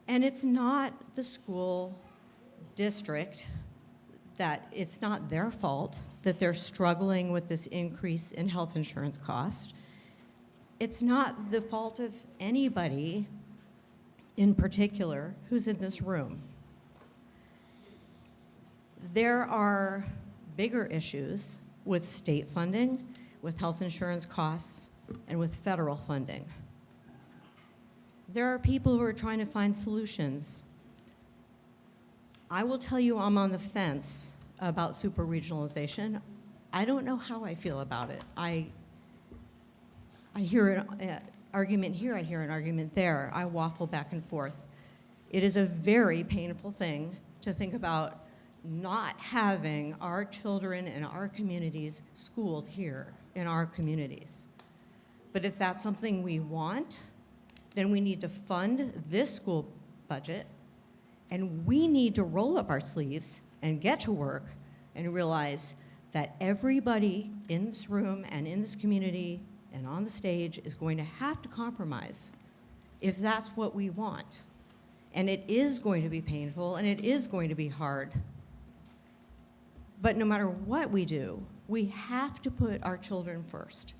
And it's not the school district that it's not their fault that they're struggling with this increase in health insurance cost. It's not the fault of anybody in particular who's in this room. There are bigger issues with state funding, with health insurance costs, and with federal funding. There are people who are trying to find solutions. I will tell you I'm on the fence about super regionalization. I don't know how I feel about it. I hear an argument here, I hear an argument there. I waffle back and forth. It is a very painful thing to think about not having our children in our communities schooled here in our communities. But if that's something we want, then we need to fund this school budget, and we need to roll up our sleeves and get to work and realize that everybody in this room and in this community and on the stage is going to have to compromise if that's what we want. And it is going to be painful and it is going to be hard. But no matter what we do, we have to put our children first.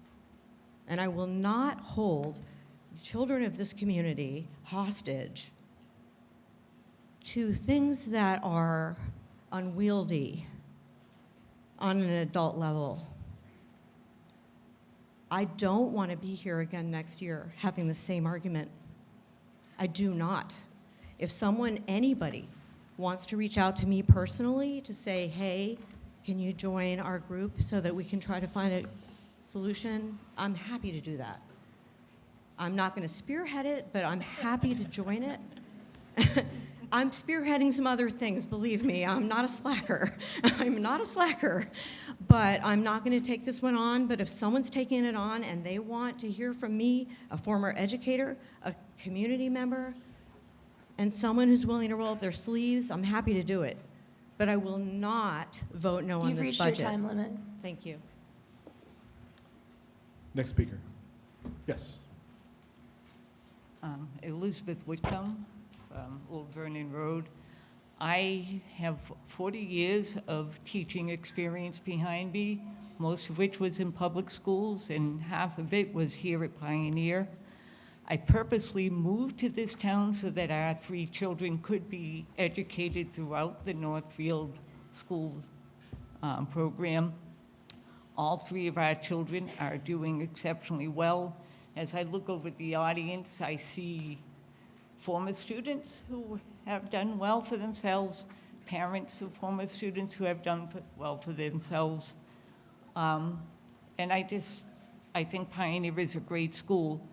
And I will not hold the children of this community hostage to things that are unwieldy on an adult level. I don't want to be here again next year having the same argument. I do not. If someone, anybody, wants to reach out to me personally to say, hey, can you join our group so that we can try to find a solution? I'm happy to do that. I'm not going to spearhead it, but I'm happy to join it. I'm spearheading some other things, believe me. I'm not a slacker. I'm not a slacker. But I'm not going to take this one on. But if someone's taking it on and they want to hear from me, a former educator, a community member, and someone who's willing to roll up their sleeves, I'm happy to do it. But I will not vote no on You've this reached budget. your time limit. Thank you. Next speaker. Yes. Elizabeth Whitcomb from Old Vernon Road. I have 40 years of teaching experience behind me, most of which was in public schools, and half of it was here at Pioneer. I purposely moved to this town so that our 3 children could be educated throughout the Northfield school program. All 3 of our children are doing exceptionally well. As I look over the audience, I see former students who have done well for themselves, parents of former students who have done well for themselves. And I think Pioneer is a great school.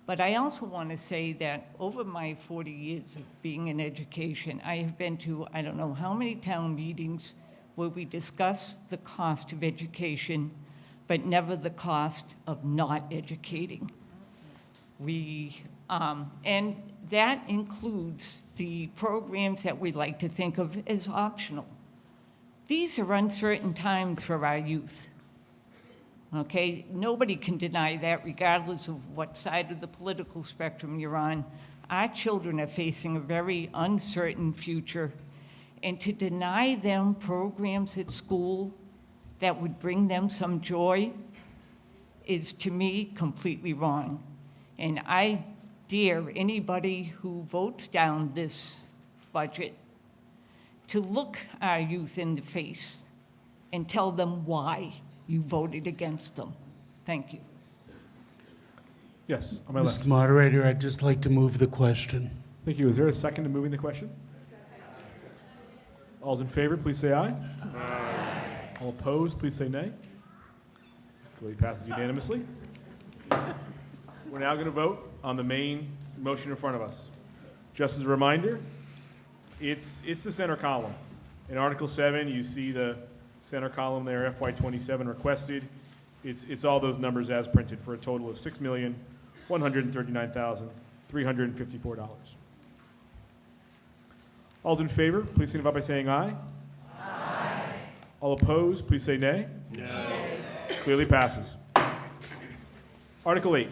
But I also want to say that over my 40 years of being in education, I have been to I don't know how many town meetings where we discuss the cost of education, but never the cost of not educating. And that includes the programs that we like to think of as optional. These are uncertain times for our youth. Okay, nobody can deny that, regardless of what side of the political spectrum you're on. Our children are facing a very uncertain future, and to deny them programs at school that would bring them some joy is, to me, completely wrong. And I dare anybody who votes down this budget to look our youth in the face and tell them why you voted against them. Thank you. Yes, on my left. Mr. Moderator, I'd just like to move the question. Thank you. Is there a second to moving the question? All's in favor, please say aye. Aye. All opposed, please say nay. It passes unanimously. We're now going to vote on the main motion in front of us. Just as a reminder, it's the center column. In Article 7, you see the center column there, FY27 requested. It's all those numbers as printed for a total of $6,139,354. All's in favor, please signify by saying aye. Aye. All opposed, please say nay. Nay. Clearly passes. Article 8.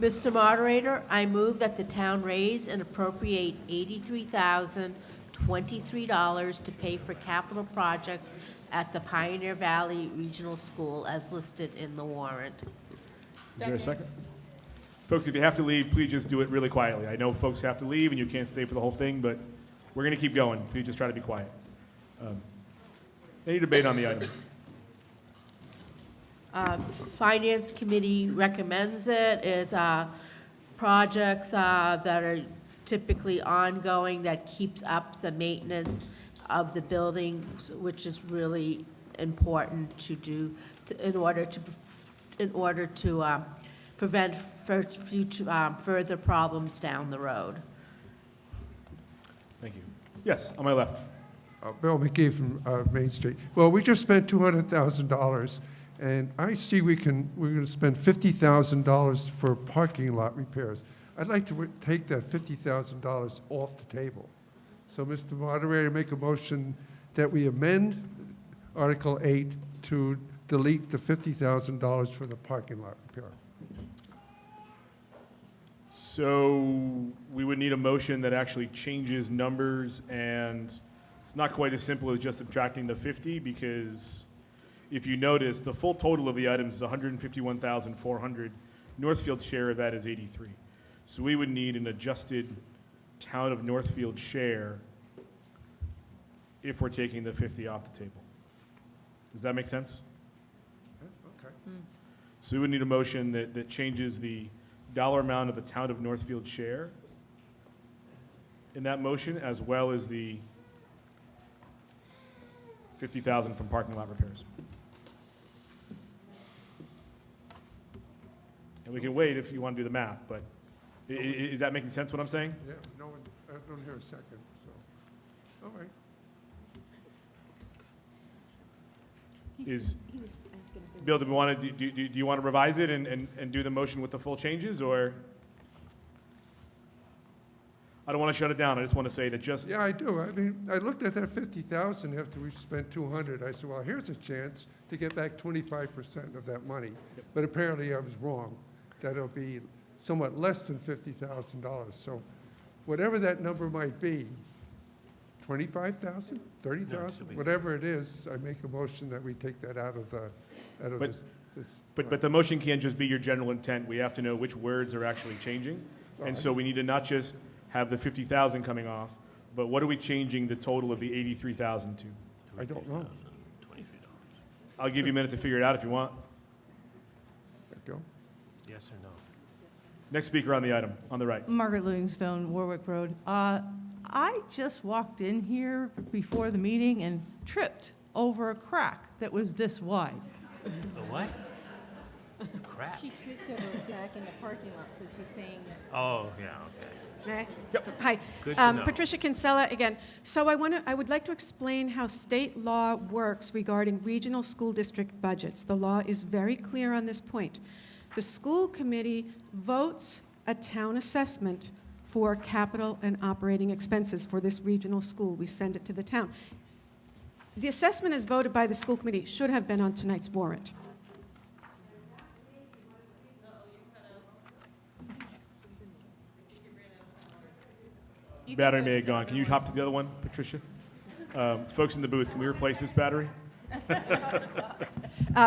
Mr. Moderator, I move that the town raise and appropriate $83,023 to pay for capital projects at the Pioneer Valley Regional School as listed in the warrant. Is there a second? Folks, if you have to leave, please just do it really quietly. I know folks have to leave and you can't stay for the whole thing, but we're going to keep going. Please just try to be quiet. Any debate on the item? Finance Committee recommends it. It's projects that are typically ongoing that keeps up the maintenance of the building, which is really important to do in order to prevent future further problems down the road. Thank you. Yes, on my left. Bill McGee from Main Street. Well, we just spent $200,000, and I see we're going to spend $50,000 for parking lot repairs. I'd like to take that $50,000 off the table. So, Mr. Moderator, make a motion that we amend Article 8 to delete the $50,000 for the parking lot repair. So we would need a motion that actually changes numbers, and it's not quite as simple as just subtracting the 50, because if you notice, the full total of the items is $151,400. Northfield's share of that is 83. So we would need an adjusted town of Northfield share if we're taking the 50 off the table. Does that make sense? Okay. So we would need a motion that changes the dollar amount of the town of Northfield share in that motion, as well as the 50,000 from parking lot repairs. And we can wait if you want to do the math, but is that making sense what I'm saying? Yeah, no one, I don't hear a second, so, all right. Bill, do you want to revise it and do the motion with the full changes, or? I don't want to shut it down, I just want to say that just. Yeah, I do. I mean, I looked at that 50,000 after we spent 200. I said, well, here's a chance to get back 25% of that money. But apparently I was wrong, that it'll be somewhat less than $50,000. So whatever that number might be, 25,000, 30,000, whatever it is, I make a motion that we take that out of this. But the motion can't just be your general intent. We have to know which words are actually changing. And so we need to not just have the 50,000 coming off, but what are we changing the total of the 83,000 to? I don't know. I'll give you a minute to figure it out if you want. Go. Yes or no? Next speaker on the item, on the right. Margaret Livingstone, Warwick Road. I just walked in here before the meeting and tripped over a crack that was this wide. The what? Crap. She tripped over a crack in the parking lot, so she's saying that. Oh, yeah, okay. Hi, Good to know. Patricia Kinsella again. So I would like to explain how state law works regarding regional school district budgets. The law is very clear on this point. The school committee votes a town assessment for capital and operating expenses for this regional school. We send it to the town. The assessment is voted by the school committee, should have been on tonight's warrant. Battery may have gone. Can you hop to the other one, Patricia? Folks in the booth, can we replace this battery?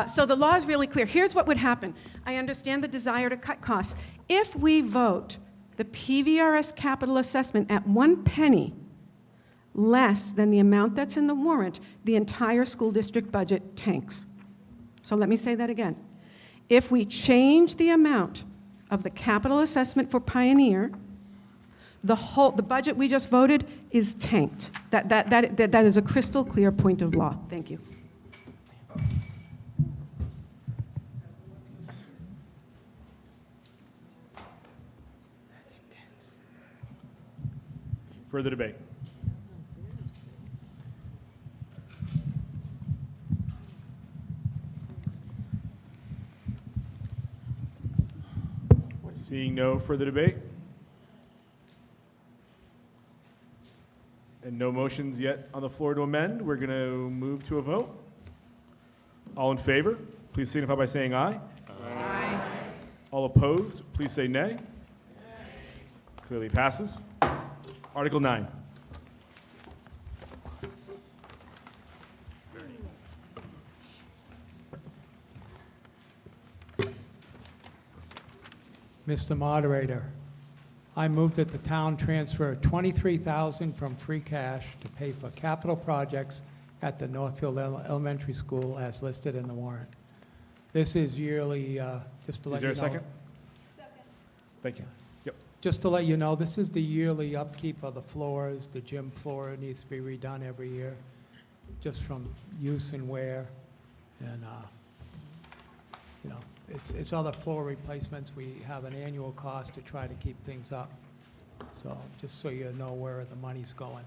So the law is really clear. Here's what would happen. I understand the desire to cut costs. If we vote the PVRS capital assessment at 1 penny less than the amount that's in the warrant, the entire school district budget tanks. So let me say that again. If we change the amount of the capital assessment for Pioneer, the budget we just voted is tanked. That is a crystal clear point of law. Thank you. Further debate. Seeing no further debate, and no motions yet on the floor to amend, we're going to move to a vote. All in favor, please signify by saying aye. Aye. All opposed, please say nay. Clearly passes. Article 9. Mr. Moderator, I move that the town transfer $23,000 from free cash to pay for capital projects at the Northfield Elementary School as listed in the warrant. This is yearly, just to let you know. Is there a second? Second. Thank you. Yep. Just to let you know, this is the yearly upkeep of the floors. The gym floor needs to be redone every year, just from use and wear. And, you know, it's other floor replacements. We have an annual cost to try to keep things up. So just so you know where the money's going.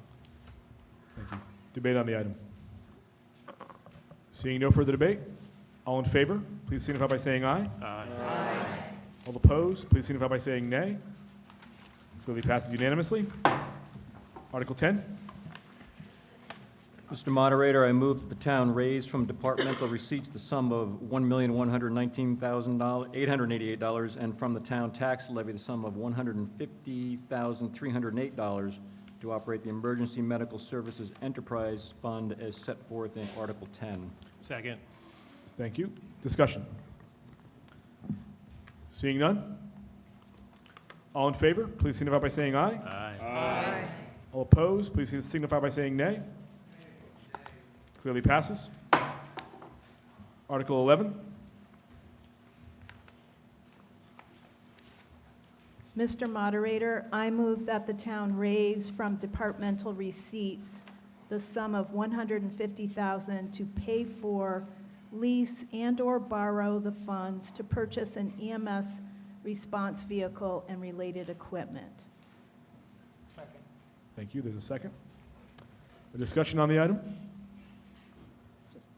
Thank you. Debate on the item. Seeing no further debate, all in favor, please signify by saying aye. Aye. All opposed, please signify by saying nay. Clearly passes unanimously. Article 10. Mr. Moderator, I move that the town raise from departmental receipts the sum of $1,119,888 and from the town tax levy the sum of $150,308 to operate the Emergency Medical Services Enterprise Fund as set forth in Article 10. Second. Thank you. Discussion. Seeing none? All in favor, please signify by saying aye. Aye. All opposed, please signify by saying nay. Clearly passes. Article 11. Mr. Moderator, I move that the town raise from departmental receipts the sum of $150,000 to pay for, lease, and/or borrow the funds to purchase an EMS response vehicle and related equipment. Thank you. There's a second. A discussion on the item?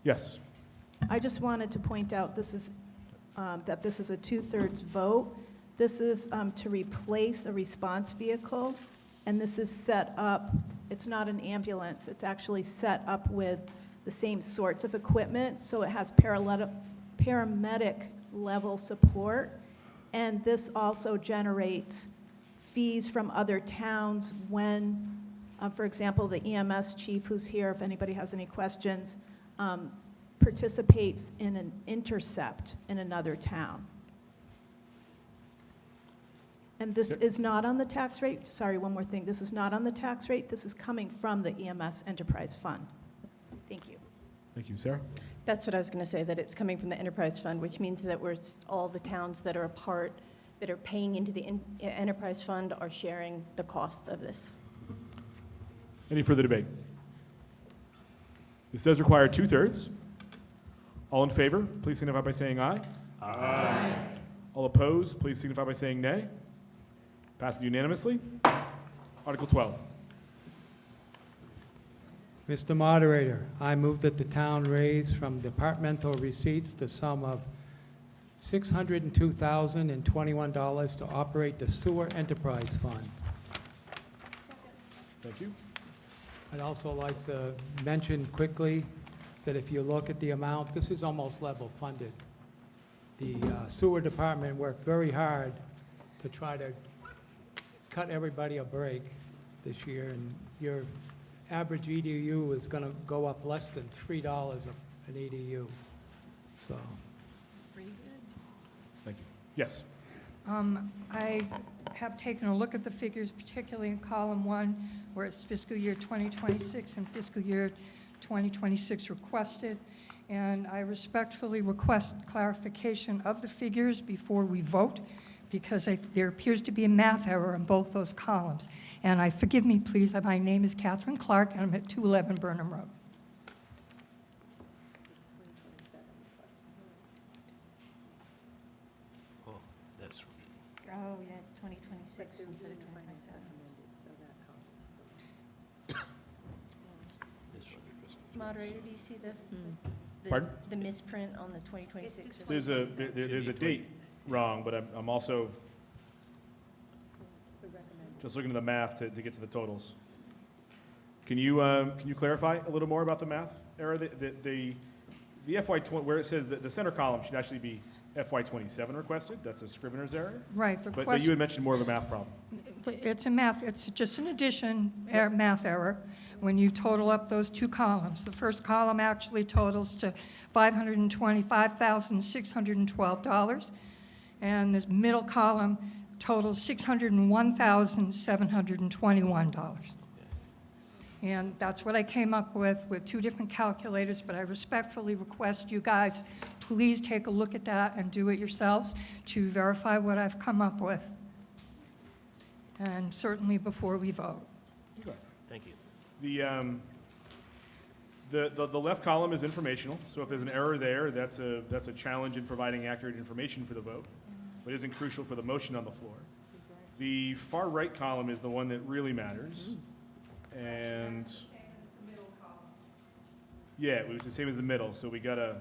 Yes. I just wanted to point out that this is a 2/3 vote. This is to replace a response vehicle, and this is set up, it's not an ambulance, it's actually set up with the same sorts of equipment, so it has paramedic level support, and this also generates fees from other towns when, for example, the EMS chief who's here, if anybody has any questions, participates in an intercept in another town. And this is not on the tax rate. Sorry, one more thing. This is not on the tax rate. This is coming from the EMS Enterprise Fund. Thank you. Thank you, Sarah. That's what I was going to say, that it's coming from the enterprise fund, which means that all the towns that are a part, that are paying into the enterprise fund are sharing the cost of this. Any further debate? This does require 2/3. All in favor, please signify by saying aye. Aye. All opposed, please signify by saying nay. Passes unanimously. Article 12. Mr. Moderator, I move that the town raise from departmental receipts the sum of $602,021 to operate the Sewer Enterprise Fund. Thank you. I'd also like to mention quickly that if you look at the amount, this is almost level funded. The sewer department worked very hard to try to cut everybody a break this year, and your average EDU is going to go up less than $3 an EDU. So. Pretty good. Thank you. Yes. I have taken a look at the figures, particularly in column 1, where it's fiscal year 2026 and fiscal year 2026 requested, and I respectfully request clarification of the figures before we vote, because there appears to be a math error in both those columns. And forgive me, please, my name is Catherine Clark, and I'm at 211 Burnham Road. Oh, that's, Oh, yeah, 2026 instead of 2027. Moderator, do you see Pardon? the misprint on the 2026? There's a date wrong, but I'm also just looking at the math to get to the totals. Can you clarify a little more about the math error? The FY20, where it says that the center column should actually be FY27 requested. That's a scrivener's error. Right. But you had mentioned more of a math problem. It's just an addition, math error, when you total up those two columns. The first column actually totals to $525,612, and this middle column totals $601,721. And that's what I came up with two different calculators, but I respectfully request you guys please take a look at that and do it yourselves to verify what I've come up with. And certainly before we vote. Okay. thank you. The left column is informational, so if there's an error there, that's a challenge in providing accurate information for the vote, but isn't crucial for the motion on the floor. The far right column is the one that really matters. And yeah, it was the same as the middle, so we gotta.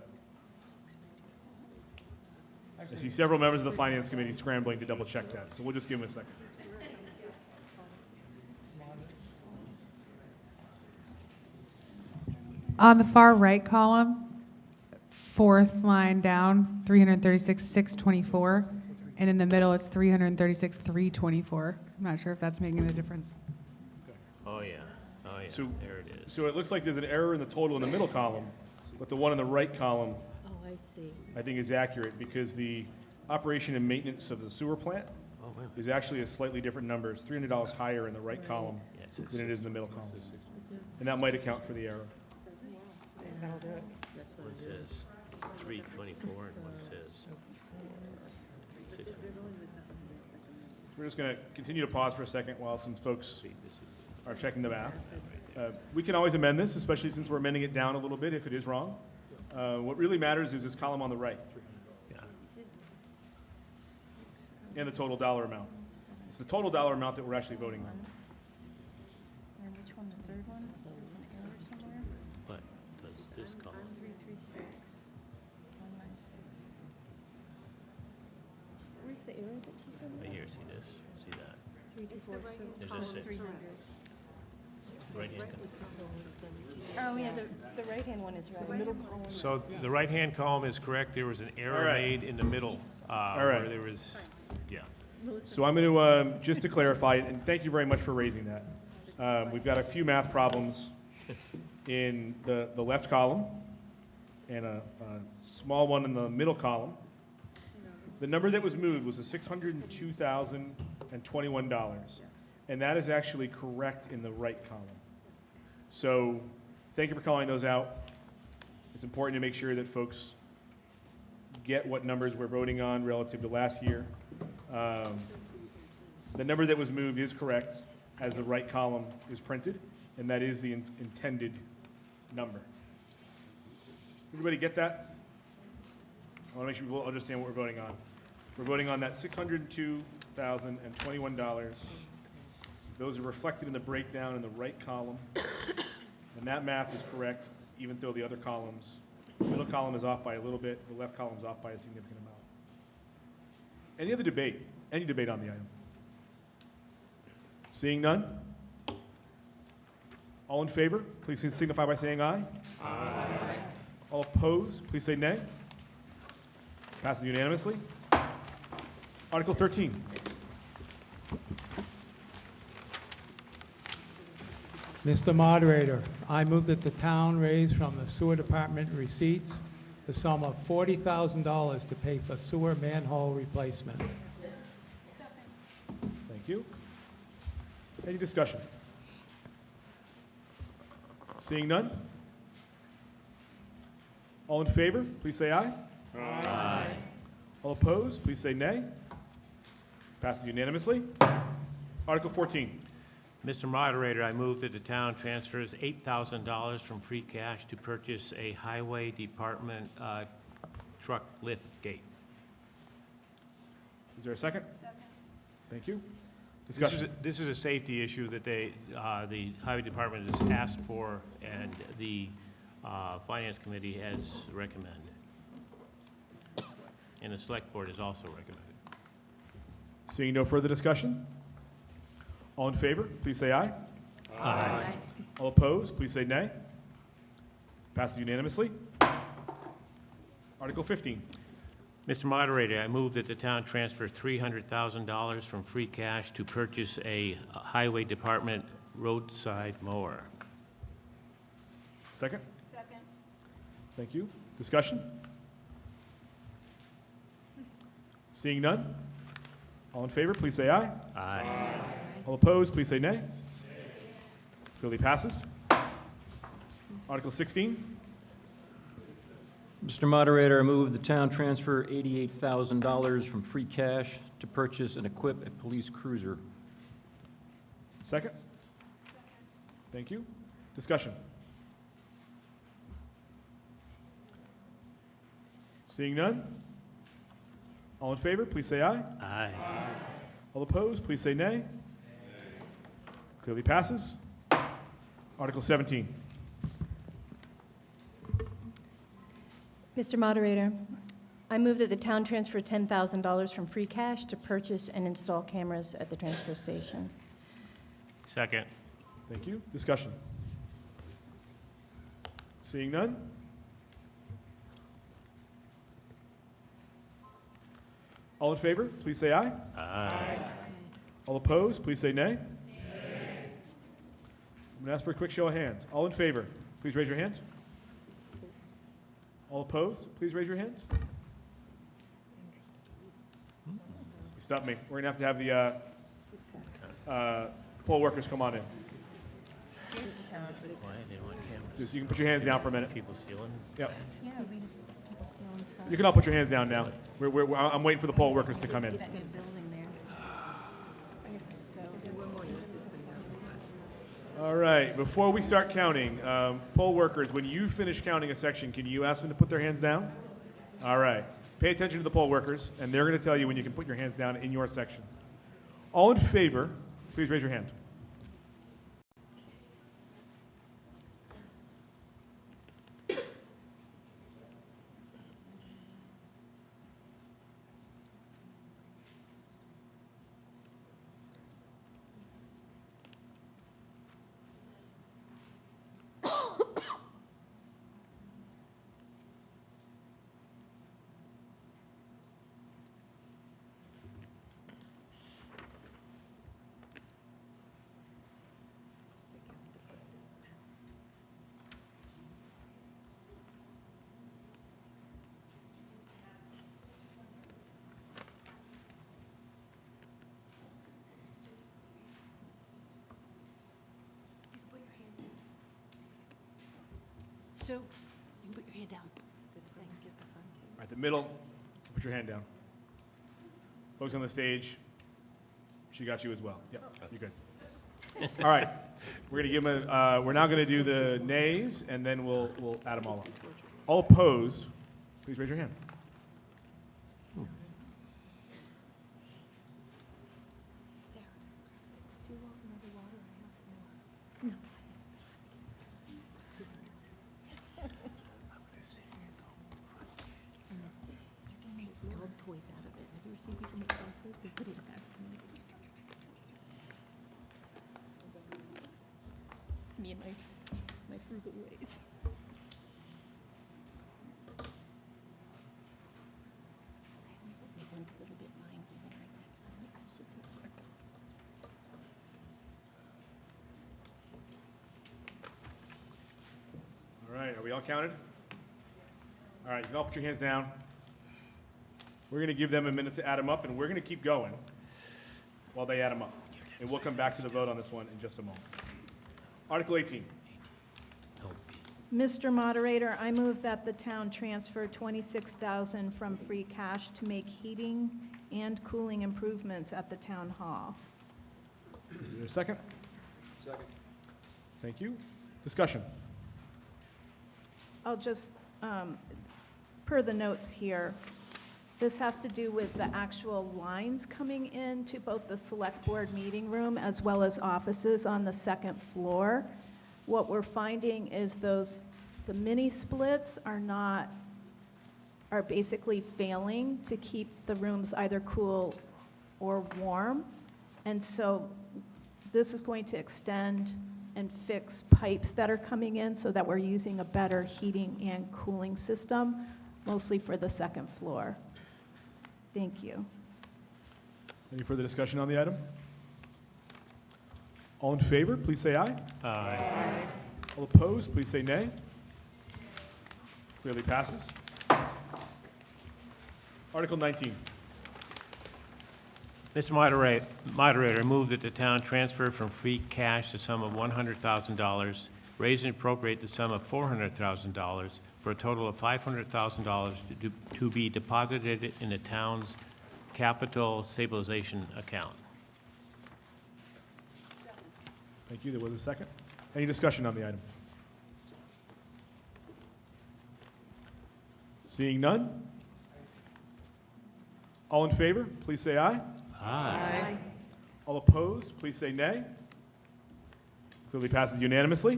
I see several members of the Finance Committee scrambling to double check that, so we'll just give them a second. On the far right column, fourth line down, 336,624, and in the middle it's 336,324. I'm not sure if that's making a difference. Oh, yeah, So, there it is. So it looks like there's an error in the total in the middle column, but the one in the right column, Oh, I see. I think, is accurate because the operation and maintenance of the sewer plant Oh, wow. is actually a slightly different number. It's $300 higher in the right column Yeah, it says- than it is in the middle column. And that might account for the error. That'll do it. That's what One it is. says 324 and one says 6. We're just going to continue to pause for a second while some folks are checking the math. We can always amend this, especially since we're amending it down a little bit if it is wrong. What really matters is this column on the right and the total dollar amount. It's the total dollar amount that we're actually voting on. And which one, the third one? There's an error somewhere. But does this column, 336, 196. Where's the error that she said? right here, see this, see that? 324, There's a 6. 300. Right hand column. Oh, yeah, the right-hand one is right. Middle column. So the right-hand column is correct. There was an error right. made in the middle. right. Where there was, yeah. So I'm going to, just to clarify, and thank you very much for raising that. We've got a few math problems in the left column and a small one in the middle column. The number that was moved was $602,021, and that is actually correct in the right column. So thank you for calling those out. It's important to make sure that folks get what numbers we're voting on relative to last year. The number that was moved is correct as the right column is printed, and that is the intended number. Everybody get that? I want to make sure people understand what we're voting on. We're voting on that $602,021. Those are reflected in the breakdown in the right column, and that math is correct, even though the other columns, the middle column is off by a little bit, the left column is off by a significant amount. Any other debate? Any debate on the item? Seeing none? All in favor, please signify by saying aye. Aye. All opposed, please say nay. Passes unanimously. Article 13. Mr. Moderator, I move that the town raise from the sewer department receipts the sum of $40,000 to pay for sewer manhole replacement. Thank you. Any discussion? Seeing none? All in favor, please say aye. Aye. All opposed, please say nay. Passes unanimously. Article 14. Mr. Moderator, I move that the town transfers $8,000 from free cash to purchase a highway department truck lift gate. Is there a second? Second. Thank you. This Discussion. is a safety issue that the highway department has asked for, and the finance committee has recommended. And the select board has also recommended. Seeing no further discussion? All in favor, please say aye. Aye. All opposed, please say nay. Passes unanimously. Article 15. Mr. Moderator, I move that the town transfer $300,000 from free cash to purchase a highway department roadside mower. Second? Second. Thank you. Discussion? Seeing none? All in favor, please say aye. Aye. All opposed, please say nay. Clearly passes. Article 16. Mr. Moderator, I move the town transfer $88,000 from free cash to purchase and equip a police cruiser. Second? Thank you. Discussion? Seeing none? All in favor, please say aye. Aye. All opposed, please say nay. Clearly passes. Article 17. Mr. Moderator, I move that the town transfer $10,000 from free cash to purchase and install cameras at the transfer station. Second. Thank you. Discussion? Seeing none? All in favor, please say aye. Aye. All opposed, please say nay. I'm going to ask for a quick show of hands. All in favor, please raise your hand. All opposed, please raise your hand. You stumped me. We're going to have the poll workers come on in. Why they want cameras? Just, you can put your hands down for a minute. People stealing? Yep. Yeah, people stealing stuff. You can all put your hands down now. I'm waiting for the poll workers to come in. That good building there. All right, before we start counting, poll workers, when you finish counting a section, can you ask them to put their hands down? All right, pay attention to the poll workers, and they're going to tell you when you can put your hands down in your section. All in favor, please raise your hand. So, you can put your hand down. Thanks. All right, the middle, put your hand down. Folks on the stage, she got you as well. Yep, you're good. All right, we're going to give them we're now going to do the nays, and then we'll add them all up. All opposed, please raise your hand. Toys out of it. Have you ever seen people make dog toys? They put it back. Me and my frugal ways. I always hope they send little bit lines and things like that, because I'm like, it's just too hard. All right, are we all counted? All right, you can all put your hands down. We're going to give them a minute to add them up, and we're going to keep going while they add them up. And we'll come back to the vote on this one in just a moment. Article 18. Mr. Moderator, I move that the town transfer $26,000 from free cash to make heating and cooling improvements at the town hall. Is there a second? Second. Thank you. Discussion. I'll just, per the notes here, this has to do with the actual lines coming in to both the select board meeting room as well as offices on the second floor. What we're finding is the mini splits are basically failing to keep the rooms either cool or warm. And so this is going to extend and fix pipes that are coming in so that we're using a better heating and cooling system, mostly for the second floor. Thank you. Any further discussion on the item? All in favor, please say aye. Aye. All opposed, please say nay. Clearly passes. Article 19. Mr. Moderator, I move that the town transfer from free cash the sum of $100,000, raise and appropriate the sum of $400,000 for a total of $500,000 to be deposited in the town's capital stabilization account. Thank you. There was a second. Any discussion on the item? Seeing none? All in favor, please say aye. Aye. All opposed, please say nay. Clearly passes unanimously.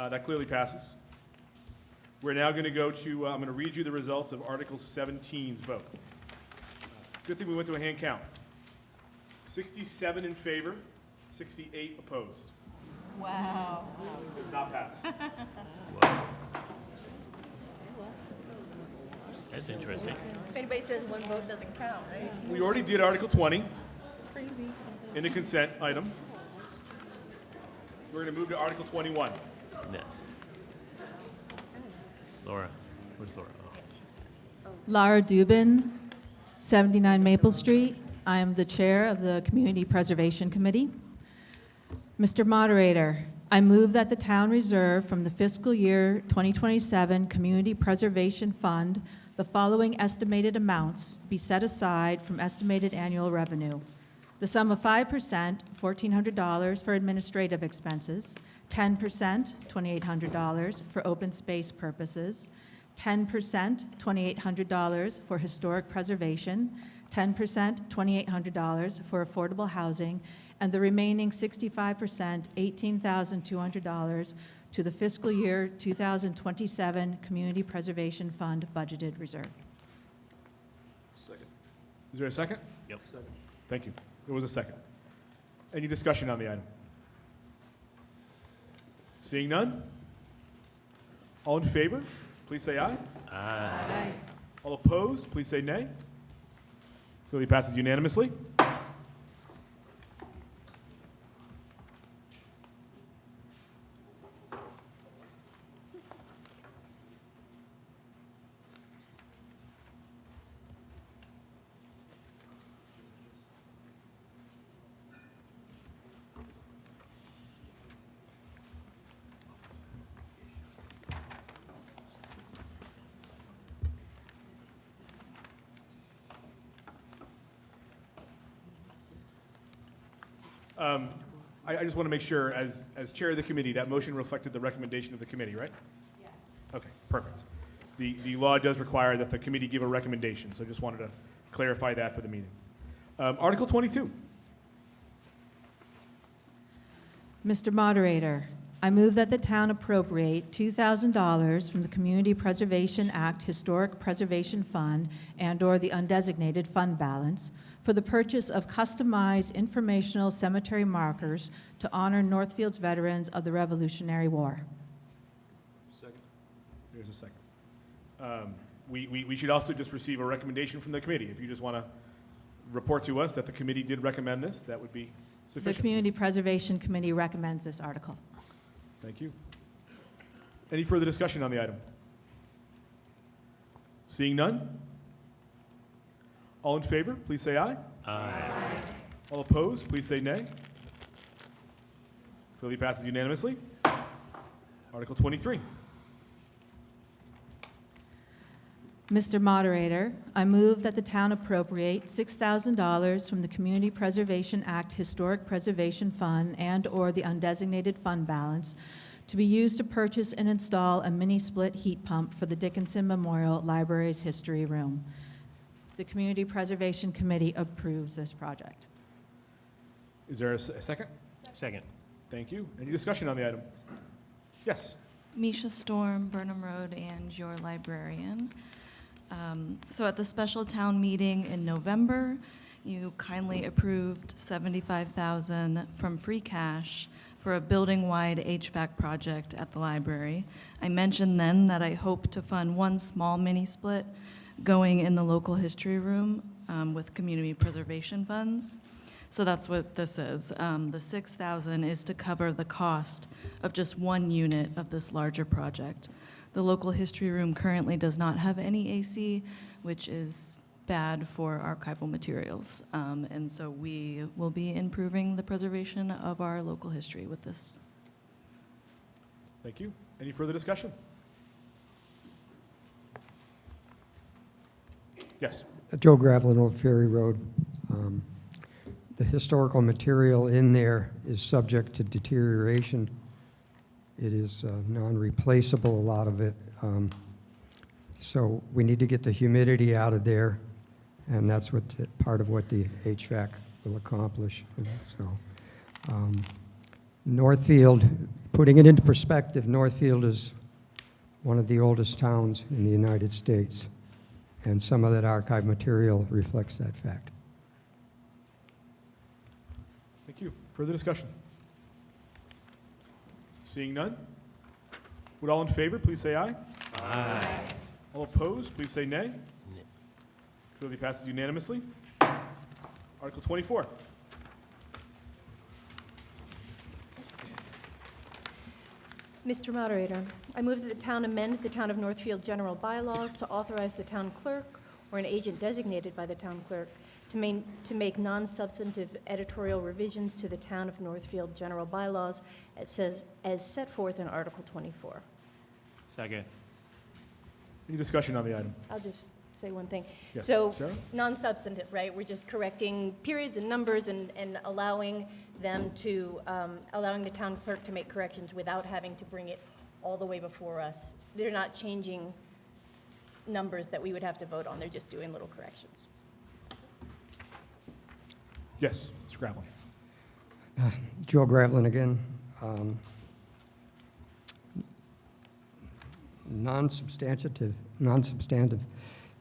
That clearly passes. We're now going to go to, I'm going to read you the results of Article 17's vote. Good thing we went to a hand count. 67 in favor, 68 opposed. Wow. Does not pass. That's interesting. If anybody says one vote doesn't count, right? We already did Article 20 Crazy. in the consent item. We're going to move to Article 21. No. Laura, where's Laura? Oh. Lara Dubin, 79 Maple Street. I am the chair of the Community Preservation Committee. Mr. Moderator, I move that the town reserve from the fiscal year 2027 Community Preservation Fund the following estimated amounts be set aside from estimated annual revenue. The sum of 5%, $1,400 for administrative expenses, 10%, $2,800 for open space purposes, 10%, $2,800 for historic preservation, 10%, $2,800 for affordable housing, and the remaining 65%, $18,200 to the fiscal year 2027 Community Preservation Fund budgeted reserve. Second. Is there a second? Yep. Thank you. There was a second. Any discussion on the item? Seeing none? All in favor, please say aye. Aye. All opposed, please say nay. Clearly passes unanimously. I just want to make sure, as chair of the committee, that motion reflected the recommendation of the committee, right? Yes. Okay, perfect. The law does require that the committee give a recommendation, so I just wanted to clarify that for the meeting. Article 22. Mr. Moderator, I move that the town appropriate $2,000 from the Community Preservation Act Historic Preservation Fund and/or the undesignated fund balance for the purchase of customized informational cemetery markers to honor Northfield's veterans of the Revolutionary War. Second. There's a second. We should also just receive a recommendation from the committee. If you just want to report to us that the committee did recommend this, that would be The sufficient. Community Preservation Committee recommends this article. Thank you. Any further discussion on the item? Seeing none? All in favor, please say aye. Aye. All opposed, please say nay. Clearly passes unanimously. Article 23. Mr. Moderator, I move that the town appropriate $6,000 from the Community Preservation Act Historic Preservation Fund and/or the undesignated fund balance to be used to purchase and install a mini-split heat pump for the Dickinson Memorial Library's History Room. The Community Preservation Committee approves this project. Is there a second? Second. Thank you. Any discussion on the item? Yes. Misha Storm, Burnham Road, and your librarian. So at the special town meeting in November, you kindly approved $75,000 from free cash for a building-wide HVAC project at the library. I mentioned then that I hope to fund one small mini-split going in the local history room with community preservation funds. So that's what this is. The $6,000 is to cover the cost of just one unit of this larger project. The local history room currently does not have any AC, which is bad for archival materials. And so we will be improving the preservation of our local history with this. Thank you. Any further discussion? Yes. Joe Gravelin, Old Ferry Road. The historical material in there is subject to deterioration. It is non-replaceable, a lot of it. So we need to get the humidity out of there, and that's what part of what the HVAC will accomplish. So Northfield, putting it into perspective, Northfield is one of the oldest towns in the United States, and some of that archive material reflects that fact. Thank you. Further discussion? Seeing none? Would all in favor please say aye? Aye. All opposed, please say nay. Clearly passes unanimously. Article 24. Mr. Moderator, I move that the town amend the Town of Northfield general bylaws to authorize the town clerk or an agent designated by the town clerk to make non-substantive editorial revisions to the Town of Northfield general bylaws as set forth in Article 24. Second. Any discussion on the item? I'll just say one thing. Yes, So, Sarah? non-substantive, right? We're just correcting periods and numbers and allowing them to, allowing the town clerk to make corrections without having to bring it all the way before us. They're not changing numbers that we would have to vote on. They're just doing little corrections. Yes, Mr. Gravelin. Joe Gravelin again. Non-substantive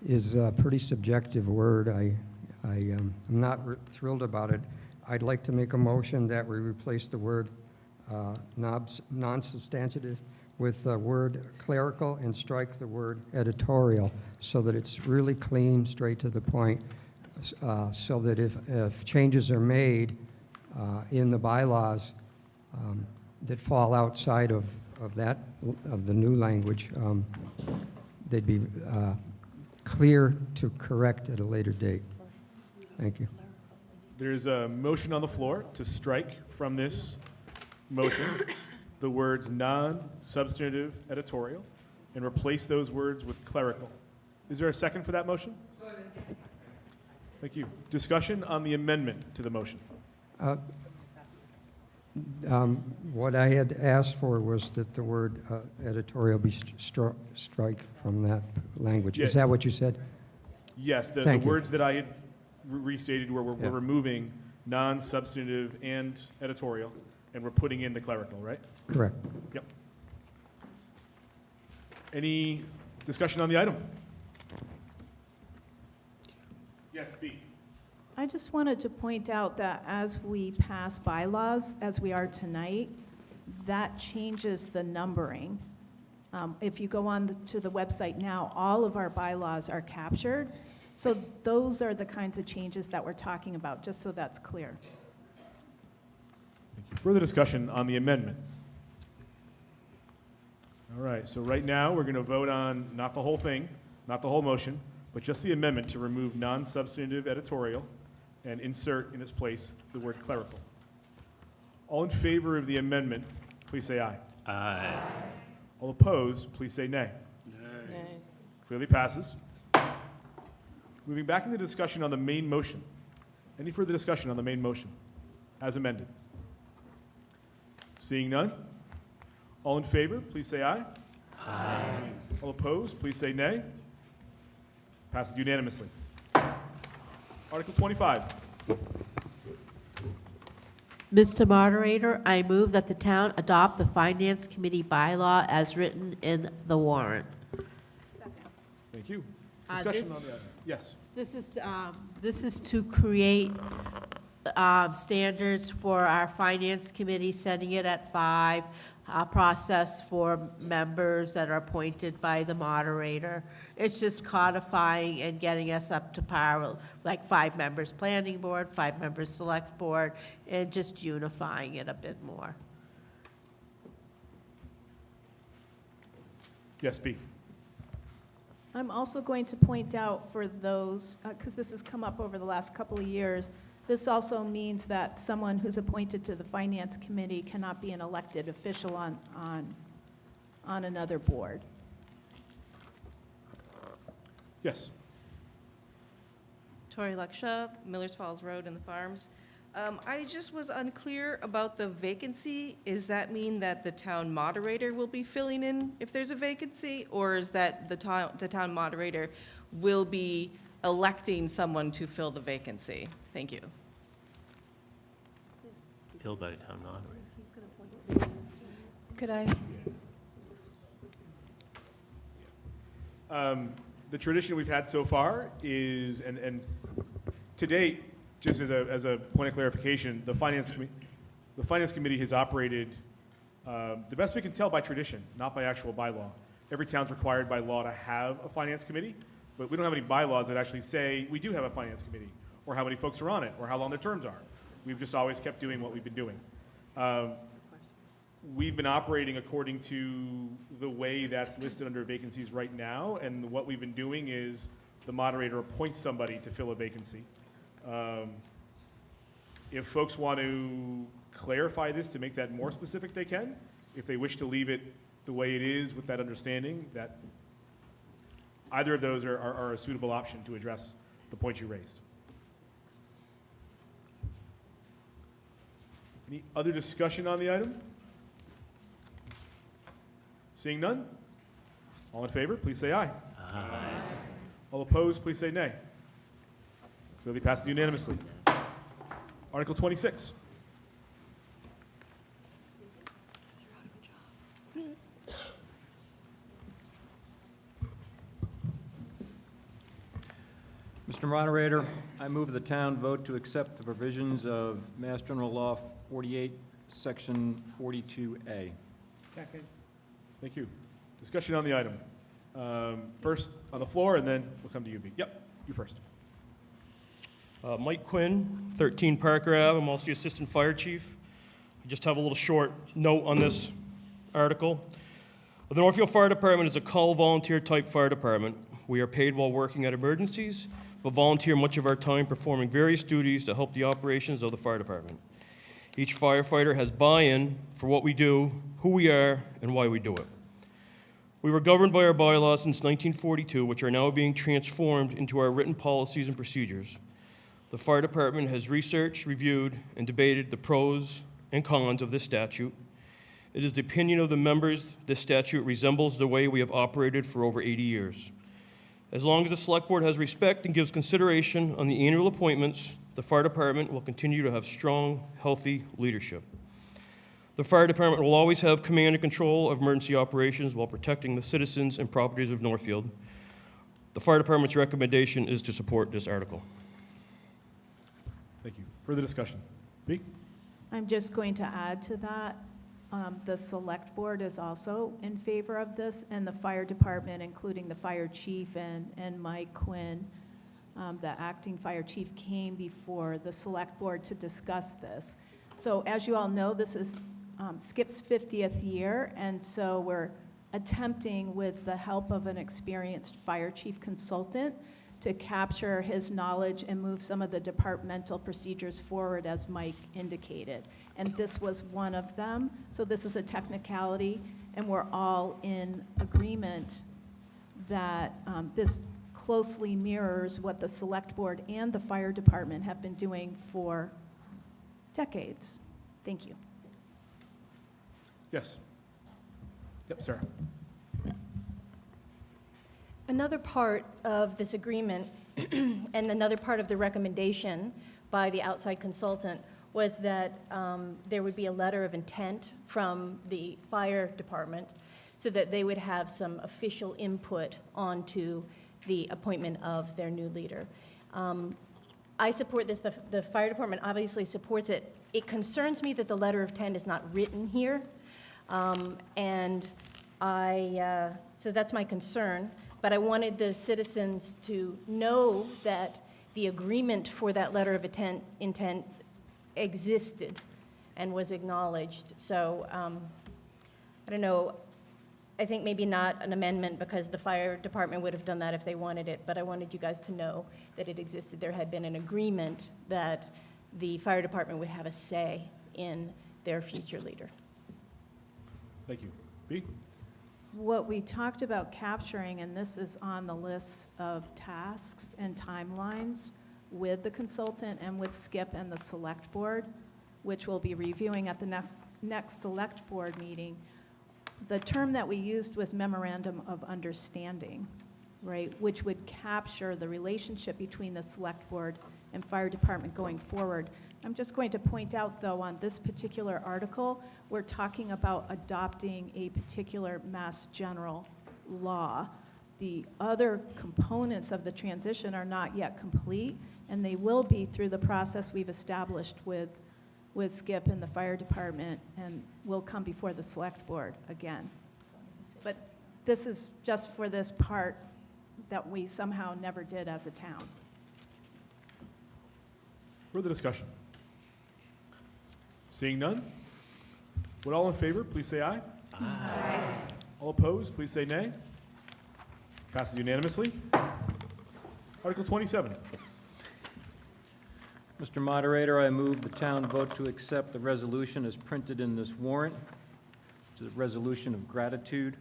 is a pretty subjective word. I'm not thrilled about it. I'd like to make a motion that we replace the word non-substantive with the word clerical and strike the word editorial so that it's really clean, straight to the point, so that if changes are made in the bylaws that fall outside of the new language, they'd be clear to correct at a later date. Thank you. There's a motion on the floor to strike from this motion the words non-substantive editorial and replace those words with clerical. Is there a second for that motion? Thank you. Discussion on the amendment to the motion. What I had asked for was that the word editorial be strike from that language. Is Yeah. that what you said? Yes, the Thank you. words that I had restated were we're Yeah. removing non-substantive and editorial, and we're putting in the clerical, right? Correct. Yep. Any discussion on the item? Yes, B. I just wanted to point out that as we pass bylaws, as we are tonight, that changes the numbering. If you go on to the website now, all of our bylaws are captured. So those are the kinds of changes that we're talking about, just so that's clear. Thank you. Further discussion on the amendment? All right, so right now, we're going to vote on not the whole thing, not the whole motion, but just the amendment to remove non-substantive editorial and insert in its place the word clerical. All in favor of the amendment, please say aye. Aye. All opposed, please say nay. Nay. Clearly passes. Moving back into discussion on the main motion. Any further discussion on the main motion as amended? Seeing none? All in favor, please say aye. Aye. All opposed, please say nay. Passes unanimously. Article 25. Mr. Moderator, I move that the town adopt the Finance Committee bylaw as written in the warrant. Thank you. Uh, Discussion this- on the item. Yes. This is to create standards for our Finance Committee, setting it at 5, process for members that are appointed by the moderator. It's just codifying and getting us up to par, like 5 members Planning Board, 5 members Select Board, and just unifying it a bit more. Yes, B. I'm also going to point out for those, because this has come up over the last couple of years, this also means that someone who's appointed to the Finance Committee cannot be an elected official on another board. Yes. Tori Leksha, Millers Falls Road and the Farms. I just was unclear about the vacancy. Does that mean that the town moderator will be filling in if there's a vacancy? Or is that the town moderator will be electing someone to fill the vacancy? Thank you. Filled by the town moderator. Could I? The tradition we've had so far is, and to date, just as a point of clarification, the Finance Committee has operated, the best we can tell, by tradition, not by actual bylaw. Every town's required by law to have a Finance Committee, but we don't have any bylaws that actually say we do have a Finance Committee, or how many folks are on it, or how long their terms are. We've just always kept doing what we've been doing. We've been operating according to the way that's listed under vacancies right now, and what we've been doing is the moderator appoints somebody to fill a vacancy. If folks want to clarify this to make that more specific, they can. If they wish to leave it the way it is with that understanding, that either of those are a suitable option to address the point you raised. Any other discussion on the item? Seeing none? All in favor, please say aye. Aye. All opposed, please say nay. Clearly passes unanimously. Article 26. Mr. Moderator, I move the town vote to accept the provisions of Mass General Law 48, Section 42A. Second. Thank you. Discussion on the item. First on the floor, and then we'll come to you, B. Yep, you first. Mike Quinn, 13 Parker Ave. I'm also the Assistant Fire Chief. I just have a little short note on this article. The Northfield Fire Department is a call volunteer type fire department. We are paid while working at emergencies, but volunteer much of our time performing various duties to help the operations of the fire department. Each firefighter has buy-in for what we do, who we are, and why we do it. We were governed by our bylaws since 1942, which are now being transformed into our written policies and procedures. The fire department has researched, reviewed, and debated the pros and cons of this statute. It is the opinion of the members this statute resembles the way we have operated for over 80 years. As long as the Select Board has respect and gives consideration on the annual appointments, the fire department will continue to have strong, healthy leadership. The fire department will always have command and control of emergency operations while protecting the citizens and properties of Northfield. The fire department's recommendation is to support this article. Thank you. Further discussion? B? I'm just going to add to that. The Select Board is also in favor of this, and the fire department, including the fire chief and Mike Quinn, the acting fire chief, came before the Select Board to discuss this. So as you all know, this is Skip's 50th year, and so we're attempting, with the help of an experienced fire chief consultant, to capture his knowledge and move some of the departmental procedures forward, as Mike indicated. And this was one of them. So this is a technicality, and we're all in agreement that this closely mirrors what the Select Board and the fire department have been doing for decades. Thank you. Yes. Yep, Sarah. Another part of this agreement and another part of the recommendation by the outside consultant was that there would be a letter of intent from the fire department so that they would have some official input onto the appointment of their new leader. I support this. The fire department obviously supports it. It concerns me that the letter of intent is not written here. So that's my concern. But I wanted the citizens to know that the agreement for that letter of intent existed and was acknowledged. So I don't know, I think maybe not an amendment because the fire department would have done that if they wanted it, but I wanted you guys to know that it existed. There had been an agreement that the fire department would have a say in their future leader. Thank you. B? What we talked about capturing, and this is on the list of tasks and timelines with the consultant and with Skip and the Select Board, which we'll be reviewing at the next Select Board meeting. The term that we used was memorandum of understanding, right, which would capture the relationship between the Select Board and Fire Department going forward. I'm just going to point out, though, on this particular article, we're talking about adopting a particular Mass General law. The other components of the transition are not yet complete, and they will be through the process we've established with Skip and the Fire Department, and will come before the Select Board again. But this is just for this part that we somehow never did as a town. Further discussion? Seeing none? Would all in favor please say aye? Aye. All opposed, please say nay. Passes unanimously. Article 27. Mr. Moderator, I move the town vote to accept the resolution as printed in this warrant. It's a resolution of gratitude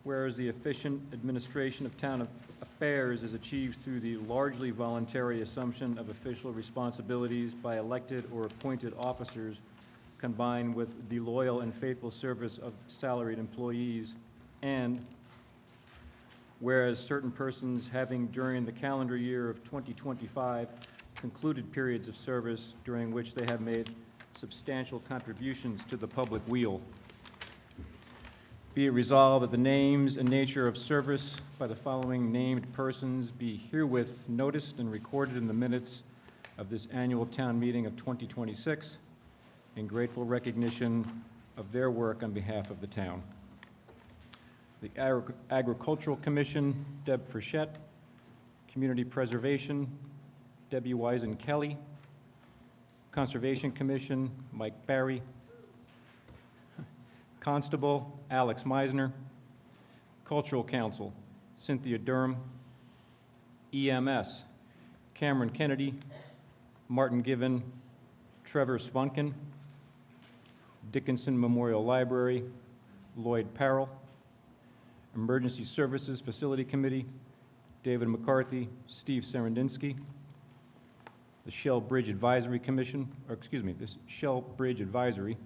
whereas the efficient administration of town affairs is achieved through the largely voluntary assumption of official responsibilities by elected or appointed officers, combined with the loyal and faithful service of salaried employees, and whereas certain persons having during the calendar year of 2025 concluded periods of service during which they have made substantial contributions to the public weal. Be it resolved that the names and nature of service by the following named persons be herewith noticed and recorded in the minutes of this annual town meeting of 2026 in grateful recognition of their work on behalf of the town. The Agricultural Commission, Deb Frechette. Community Preservation, Debbie Wisen-Kelly. Conservation Commission, Mike Barry. Constable, Alex Meisner. Cultural Council, Cynthia Durham. EMS, Cameron Kennedy, Martin Given, Trevor Svunken. Dickinson Memorial Library, Lloyd Parrell. Emergency Services Facility Committee, David McCarthy, Steve Serendinsky. The Shell Bridge Advisory Commission, the Shell Bridge Advisory,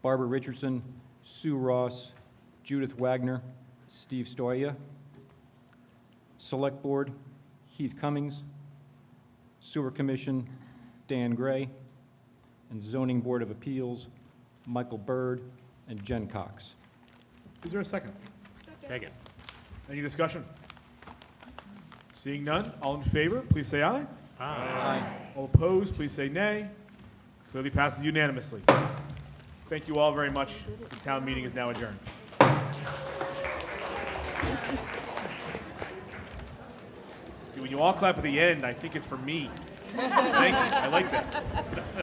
Barbara Richardson, Sue Ross, Judith Wagner, Steve Stoya. Select Board, Heath Cummings. Sewer Commission, Dan Gray. And Zoning Board of Appeals, Michael Bird and Jen Cox. Is there a second? Second. Any discussion? Seeing none, all in favor, please say aye. Aye. All opposed, please say nay. Clearly passes unanimously. Thank you all very much. The town meeting is now adjourned. See, when you all clap at the end, I think it's for me. Thank you. I like that.